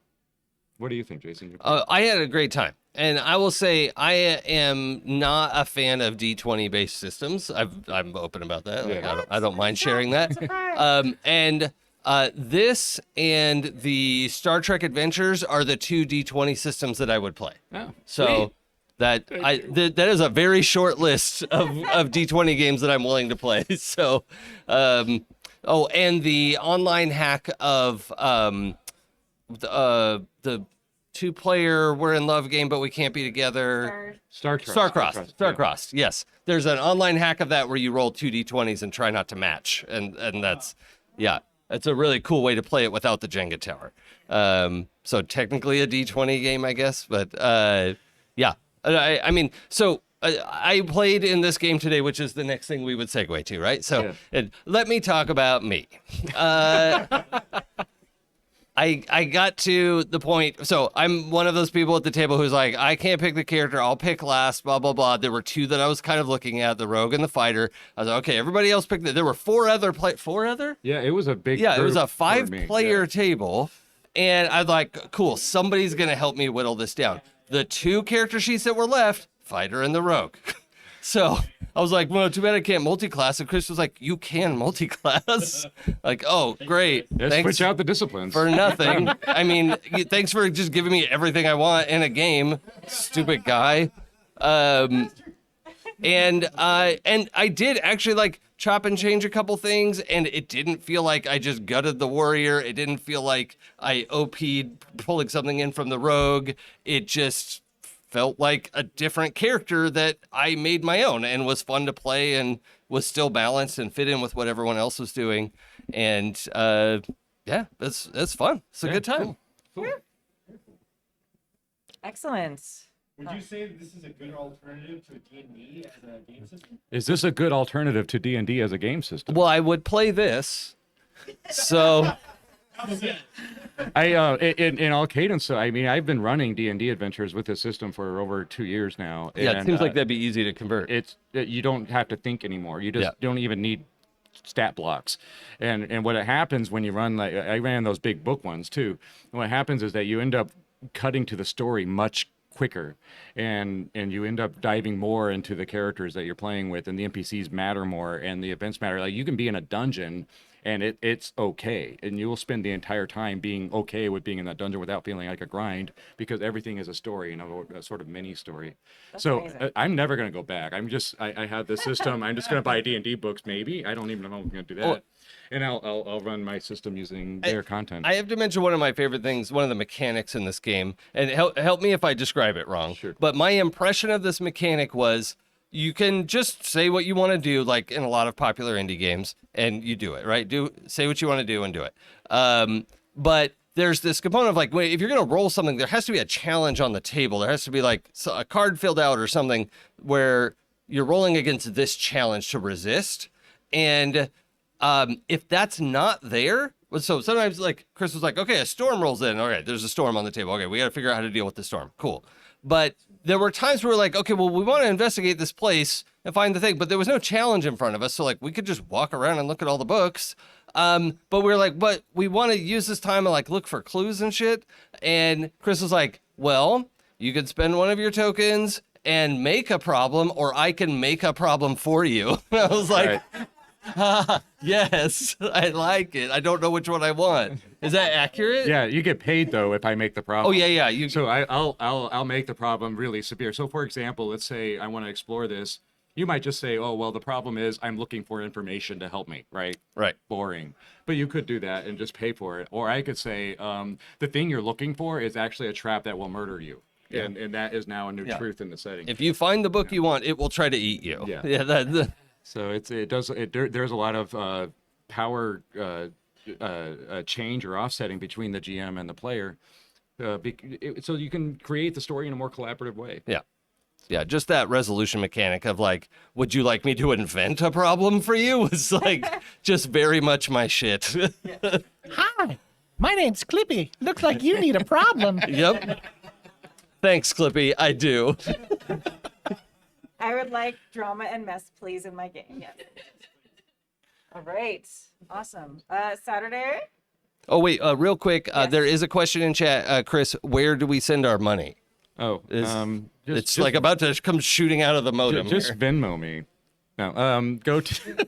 What do you think, Jason? I had a great time. And I will say I am not a fan of D20 based systems. I'm open about that. Like, Yeah. I don't mind sharing that. And this and the Star Trek Adventures are the 2 D20 systems that I would play. Oh, So that that is a very short list of D20 games that I'm willing to play. So, and the online hack of the 2-player we're in love game but we can't be together. Starcrossed. Yes, there's an online hack of that where you roll 2 D20s and try not to match, and that's that's a really cool way to play it without the Jenga tower. So technically a D20 game, I guess, but yeah. I mean, so I played in this game today, which is the next thing we would segue to, right? So let me talk about me. I got to the point, so I'm one of those people at the table who's like, I can't pick the character, I'll pick last, blah, blah, blah. There were two that I was kind of looking at, the rogue and the fighter. I was like, okay, everybody else picked it. There were four other? Yeah, it was a big Yeah, it was a group for me. 5-player table. And I was like, cool, somebody's going to help me whittle this down. The two character sheets that were left, fighter and the rogue. So I was like, well, too bad I can't multi-class. And Chris was like, you can multi-class. Like, oh, great. Let's Thanks switch out the disciplines. for nothing. I mean, thanks for just giving me everything I want in a game, stupid guy. And I did actually like chop and change a couple things, and it didn't feel like I just gutted the warrior. It didn't feel like I OP'd pulling something in from the rogue. It just felt like a different character that I made my own and was fun to play and was still balanced and fit in with what everyone else was doing. And yeah, that's fun. It's a good time. Cool. Excellent. Would you say that this is a good alternative to D&D as a game system? Is this a good alternative to D&D as a game system? Well, I would play this. So in all cadence, so I mean, I've been running D&D adventures with this system for over 2 years now. yeah, it and, seems like that'd be easy to convert. You don't have to think anymore. You just don't even need stat blocks. And what happens when you run, like I ran those big book ones too. And what happens is that you end up cutting to the story much quicker, and you end up diving more into the characters that you're playing with, and the NPCs matter more, and the events matter. Like, you can be in a dungeon and it's okay, and you will spend the entire time being okay with being in that dungeon without feeling like a grind, because everything is a story, you know, a sort of mini story. So I'm never going to go back. I have this system. I'm just going to buy D&D books, maybe. I don't even know if I'm going to do that. And I'll run my system using their content. I have to mention one of my favorite things, one of the mechanics in this game, and help me if I describe it wrong. Sure. But my impression of this mechanic was you can just say what you want to do, like in a lot of popular indie games, and you do it, right? Say what you want to do and do it. But there's this component of like, if you're going to roll something, there has to be a challenge on the table. There has to be like a card filled out or something where you're rolling against this challenge to resist. And if that's not there, so sometimes like Chris was like, okay, a storm rolls in. All right, there's a storm on the table. Okay, we got to figure out how to deal with the storm. Cool. But there were times where we're like, okay, well, we want to investigate this place and find the thing, but there was no challenge in front of us. So like we could just walk around and look at all the books. But we're like, but we want to use this time to like look for clues and shit. And Chris was like, well, you could spend one of your tokens and make a problem, or I can make a problem for you. And I was like, yes, I like it. I don't know which one I want. Is that accurate? Yeah, you get paid though if I make the problem. Oh yeah. So I'll make the problem really severe. So for example, let's say I want to explore this. You might just say, oh well, the problem is I'm looking for information to help me. Right. Boring. But you could do that and just pay for it. Or I could say, the thing you're looking for is actually a trap that will murder you. Yeah. And that is now a new truth in the setting. If you find the book you want, it will try to eat you. Yeah. So there's a lot of power change or offsetting between the GM and the player, so you can create the story in a more collaborative way. Yeah, just that resolution mechanic of like, would you like me to invent a problem for you? Was like just very much my shit. Hi, my name's Clippy. Looks like you need a problem. Yep. Thanks, Clippy. I do. I would like drama and mess, please, in my game. Yes. All right. Awesome. Saturday? Oh, wait, real quick. There is a question in chat. Chris, where do we send our money? Oh, it's like about to come shooting out of the modem. Just Venmo me. No, go to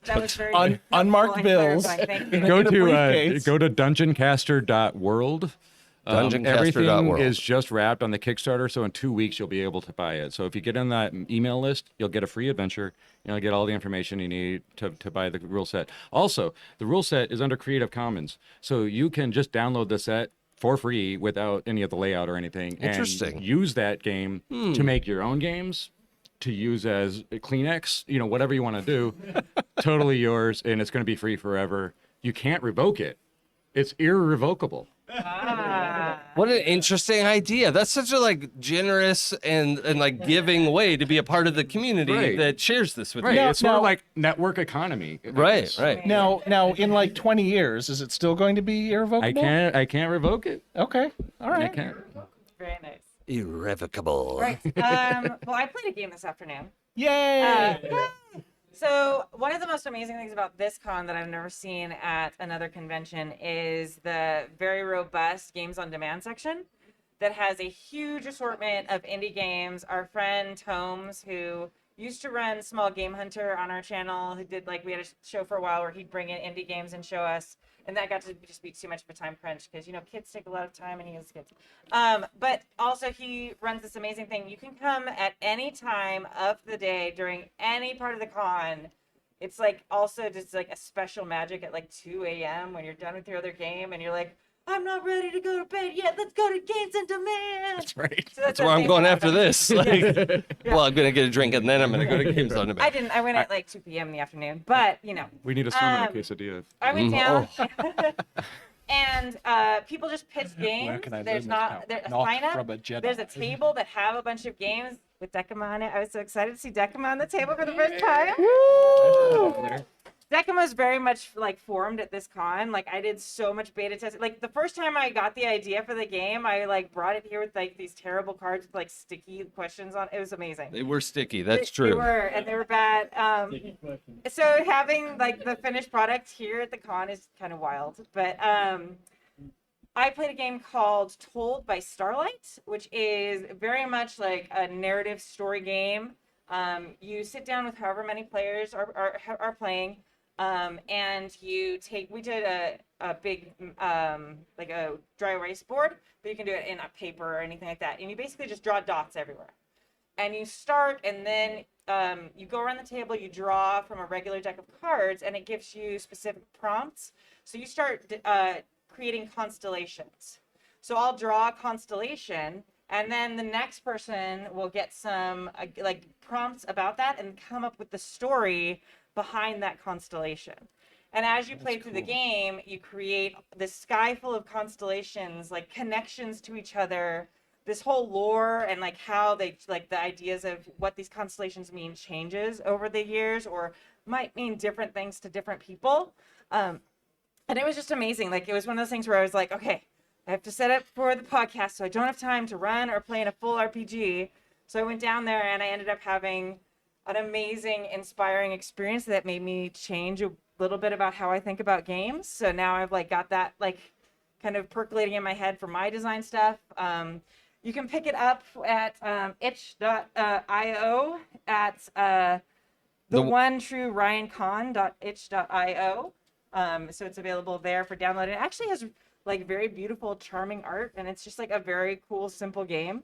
That was very unmarked bills. go to dungeoncaster.world. Everything is just wrapped on the Kickstarter, so in 2 weeks you'll be able to buy it. So if you get on that email list, you'll get a free adventure. You'll get all the information you need to buy the rule set. Also, the rule set is under Creative Commons, so you can just download the set for free without any of the layout or anything. Interesting. And use that game to make your own games, to use as Kleenex, whatever you want to do. Totally yours, and it's going to be free forever. You can't revoke it. It's irrevocable. What an interesting idea. That's such a generous and like giving way to be a part of the community Right. that shares this with Right. you. It's sort of like network economy. I Right, guess. right. Now, in like 20 years, is it still going to be irrevocable? I can't revoke it. Okay. All I right. can't. Very nice. Irrevocable. Right. Well, I played a game this afternoon. Yay! So one of the most amazing things about this con that I've never seen at another convention is the very robust games on demand section that has a huge assortment of indie games. Our friend Tomes, who used to run Small Game Hunter on our channel, who did we had a show for a while where he'd bring in indie games and show us, and that got to just be too much of a time crunch because kids take a lot of time and he has kids. But also he runs this amazing thing. You can come at any time of the day during any part of the con. It's also just a special magic at 2 a.m. when you're done with your other game and you're like, I'm not ready to go to bed yet. Let's go to Games on Demand. That's right. So That's where I'm going after this. Well, I'm going to get a drink and then I'm going to go to Games on Demand. I didn't. I went at 2 p.m. in the afternoon, but We need a summon a quesadilla. I went down, Oh. and people just pitch games. can I There's learn not this there, now? a Not sign up. from a Jedi. There's a table that have a bunch of games with Decima on it. I was so excited to see Decima on the table for the first time. Decima is very much formed at this con. I did so much beta testing. The first time I got the idea for the game, I brought it here with these terrible cards with sticky questions on. It was amazing. They were sticky. That's They true. were, and they were bad. So having the finished product here at the con is kind of wild. But I played a game called Told by Starlight, which is very much like a narrative story game. You sit down with however many players are playing, and we did a big a dry erase board, but you can do it in a paper or anything like that. And you basically just draw dots everywhere. And you start, and then you go around the table, you draw from a regular deck of cards, and it gives you specific prompts. So you start creating constellations. So I'll draw a constellation, and then the next person will get some prompts about that and come up with the story behind that constellation. And as you play through the game, you create this sky full of constellations, connections to each other, this whole lore, and how they the ideas of what these constellations mean changes over the years or might mean different things to different people. And it was just amazing. It was one of those things where I was like, okay, I have to set up for the podcast, so I don't have time to run or play in a full RPG. So I went down there and I ended up having an amazing, inspiring experience that made me change a little bit about how I think about games. So now I've got that kind of percolating in my head for my design stuff. You can pick it up at itch.io at the one true ryancon.itch.io. So it's available there for download. It actually has very beautiful, charming art, and it's just a very cool, simple game.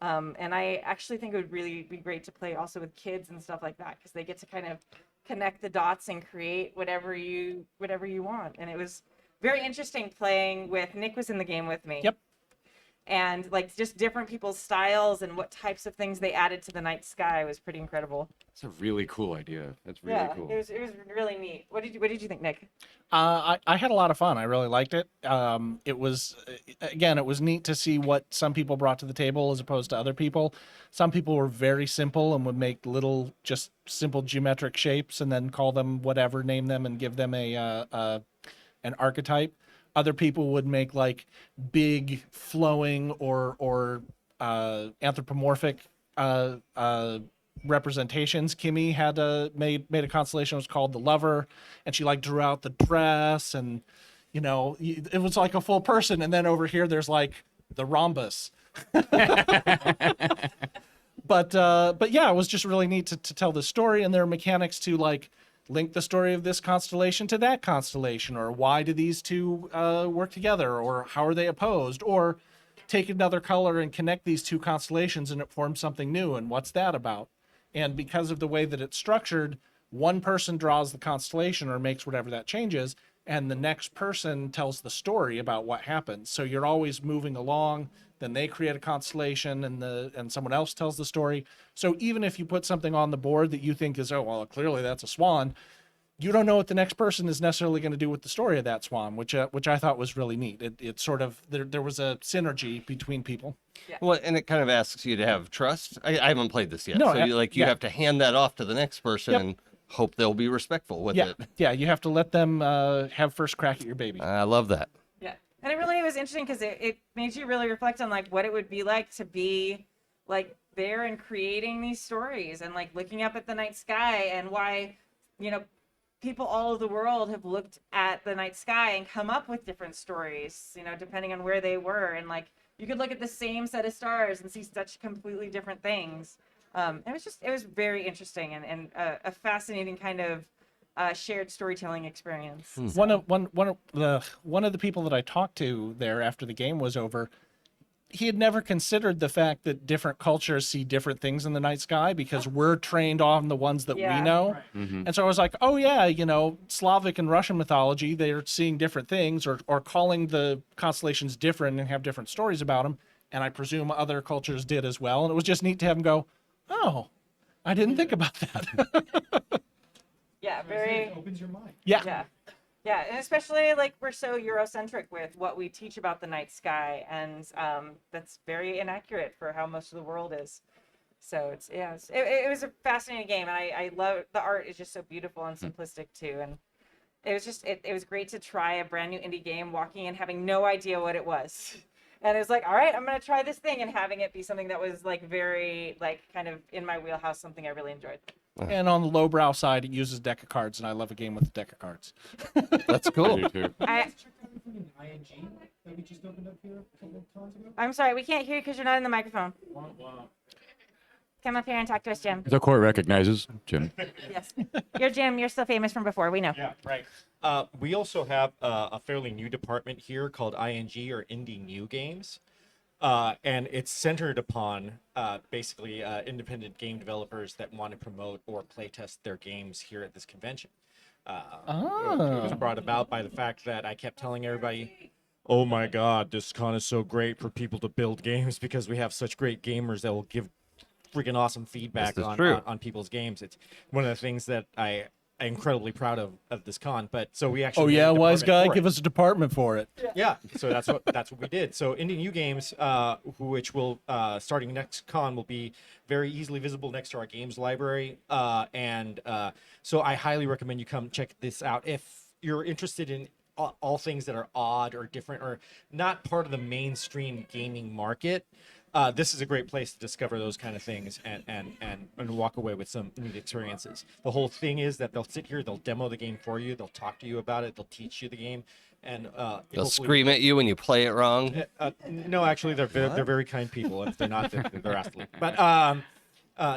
And I actually think it would really be great to play also with kids and stuff like that, because they get to kind of connect the dots and create whatever you want. And it was very interesting playing with Nick was in the game with me. Yep. And just different people's styles and what types of things they added to the night sky was pretty incredible. It's a really cool idea. That's really cool. It was really neat. What did you think, Nick? I had a lot of fun. I really liked it. It was neat to see what some people brought to the table as opposed to other people. Some people were very simple and would make little, just simple geometric shapes and then call them whatever, name them, and give them an archetype. Other people would make big, flowing or anthropomorphic representations. Kimmy had made a constellation that was called the Lover, and she drew out the dress, and it was a full person. And then over here there's the rhombus. But yeah, it was just really neat to tell the story, and there are mechanics to link the story of this constellation to that constellation, or why do these two work together, or how are they opposed, or take another color and connect these two constellations and it forms something new, and what's that about? And because of the way that it's structured, one person draws the constellation or makes whatever that changes, and the next person tells the story about what happened. So you're always moving along, then they create a constellation and someone else tells the story. So even if you put something on the board that you think is, oh, well, clearly that's a swan, you don't know what the next person is necessarily going to do with the story of that swan, which I thought was really neat. It sort of there was a synergy between people. Well, and it kind of asks you to have trust. I haven't played this yet, No, so you yeah. have to hand that off to the next person Yep. and hope they'll be respectful with Yeah, it. yeah, you have to let them have first crack at your baby. I love that. Yeah, and it really was interesting because it made you really reflect on like what it would be like to be like there and creating these stories and like looking up at the night sky and why, you know, people all over the world have looked at the night sky and come up with different stories, you know, depending on where they were. And like you could look at the same set of stars and see such completely different things. It was very interesting and a fascinating kind of shared storytelling experience. One of the people that I talked to there after the game was over, he had never considered the fact that different cultures see different things in the night sky because we're trained on the ones that we know. And so I was like, oh yeah, you know, Slavic and Russian mythology, they're seeing different things or calling the constellations different and have different stories about them. And I presume other cultures did as well. And it was just neat to have him go, oh, I didn't think about that. Yeah, very. Opens your mind. Yeah. Yeah, and especially like we're so Eurocentric with what we teach about the night sky, and that's very inaccurate for how most of the world is. So it was a fascinating game, and I love the art is just so beautiful and simplistic too, and it was just it was great to try a brand new indie game, walking in having no idea what it was, and it was like, all right, I'm gonna try this thing, and having it be something that was like very like kind of in my wheelhouse, something I really enjoyed. And on the lowbrow side, it uses a deck of cards, and I love a game with a deck of cards. That's cool. I do too. ING that we just opened up here a couple of times ago. I'm sorry, we can't hear you because you're not in the microphone. Wow. Come up here and talk to us, Jim. The court recognizes Jim. Yes, you're Jim. You're still famous from before. We know. Yeah, right. We also have a fairly new department here called ING, or Indie New Games. And it's centered upon basically independent game developers that want to promote or playtest their games here at this convention. It was brought about by the fact that I kept telling everybody, oh my God, this con is so great for people to build games because we have such great gamers that will give freaking awesome feedback on people's games. It's one of the things that I'm incredibly proud of this con. But so we actually made a wise department guy, for it. give us a department for it. Yeah, so that's what we did. So Indie New Games, which will starting next con, will be very easily visible next to our games library, and so I highly recommend you come check this out if you're interested in all things that are odd or different or not part of the mainstream gaming market. This is a great place to discover those kind of things and walk away with some neat experiences. The whole thing is that they'll sit here, they'll demo the game for you, they'll talk to you about it, they'll teach you the game, and They'll scream at you when you play it wrong. No, actually, they're very kind people. If they're not, they're asked to leave. But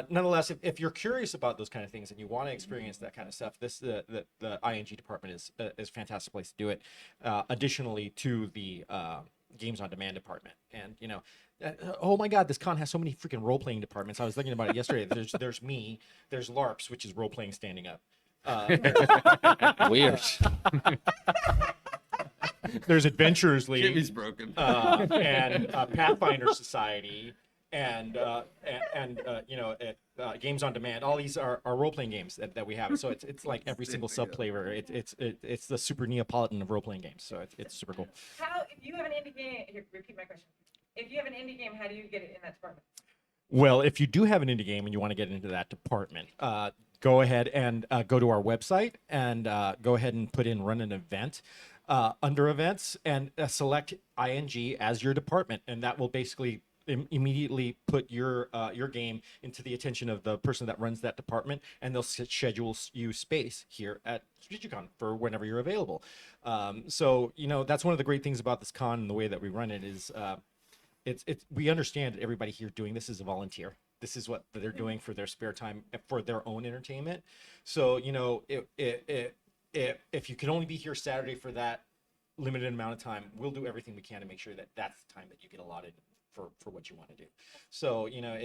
nonetheless, if you're curious about those kind of things and you want to experience that kind of stuff, the ING department is a fantastic place to do it. Additionally to the games on demand department, and you know. Oh my God! This con has so many freaking role-playing departments. I was thinking about it yesterday. There's me. There's LARPs, which is role-playing standing up. Weird. There's Adventurers League. Jimmy's broken. And Pathfinder Society, and you know, games on demand. All these are role-playing games that we have. So it's like every single sub-flavor. It's the super Neapolitan of role-playing games. So it's super cool. How, if you have an indie game, here, repeat my question. If you have an indie game, how do you get it in that department? Well, if you do have an indie game and you want to get into that department, go ahead and go to our website and go ahead and put in run an event under events and select ING as your department, and that will basically immediately put your game into the attention of the person that runs that department, and they'll schedule you space here at StrategiCon for whenever you're available. So you know, that's one of the great things about this con and the way that we run it is we understand that everybody here doing this is a volunteer. This is what they're doing for their spare time for their own entertainment. So you know, if you can only be here Saturday for that limited amount of time, we'll do everything we can to make sure that that's the time that you get allotted for what you want to do. So you know,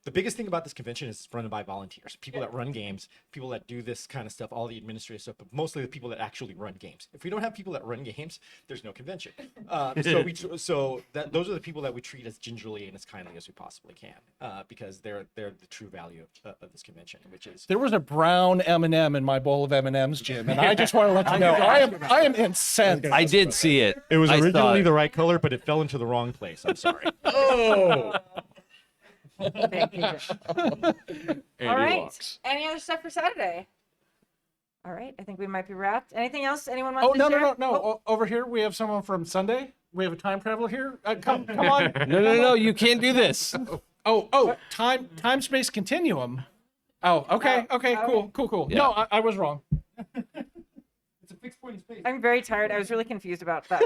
the biggest thing about this convention is it's run by volunteers, people that run games, people that do this kind of stuff, all the administrative stuff, but mostly the people that actually run games. If we don't have people that run games, there's no convention. Those are the people that we treat as gingerly and as kindly as we possibly can, because they're the true value of this convention, which is. There was a brown M&M in my bowl of M&Ms, Jim, and I just want to let you know I am incensed. I did see it. It was I saw originally it. the right color, but it fell into the wrong place. I'm sorry. Oh. Thank you. All right. Any other stuff for Saturday? All right. I think we might be wrapped. Anything else anyone wants to share? No. Over here, we have someone from Sunday. We have a time traveler here. Come on. No. You can't do this. Time space continuum. Oh, okay. Cool. Yeah. No, I was wrong. It's a fixed point in space. I'm very tired. I was really confused about that.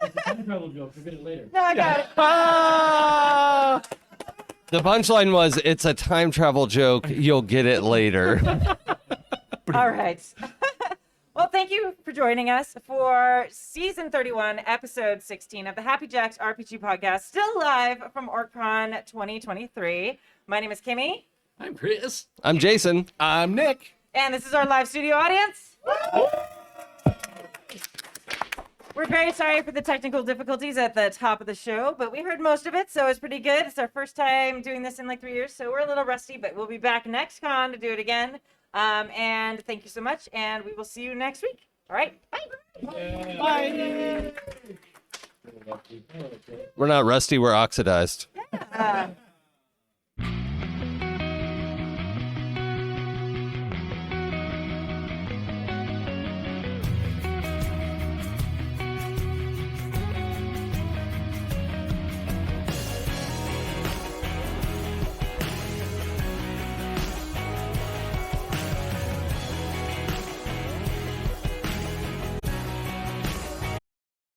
It's a time travel joke. Forget it later. No, I got it. The punchline was, it's a time travel joke. You'll get it later. All right. Well, thank you for joining us for season 31, episode 16 of the Happy Jacks RPG podcast, still live from Orccon 2023. My name is Kimmy. I'm Chris. I'm Jason. I'm Nick. And this is our live studio audience. We're very sorry for the technical difficulties at the top of the show, but we heard most of it, so it's pretty good. It's our first time doing this in like 3 years, so we're a little rusty, but we'll be back next con to do it again. And thank you so much, and we will see you next week. All right, bye. Bye. We're not rusty, we're oxidized. Yeah.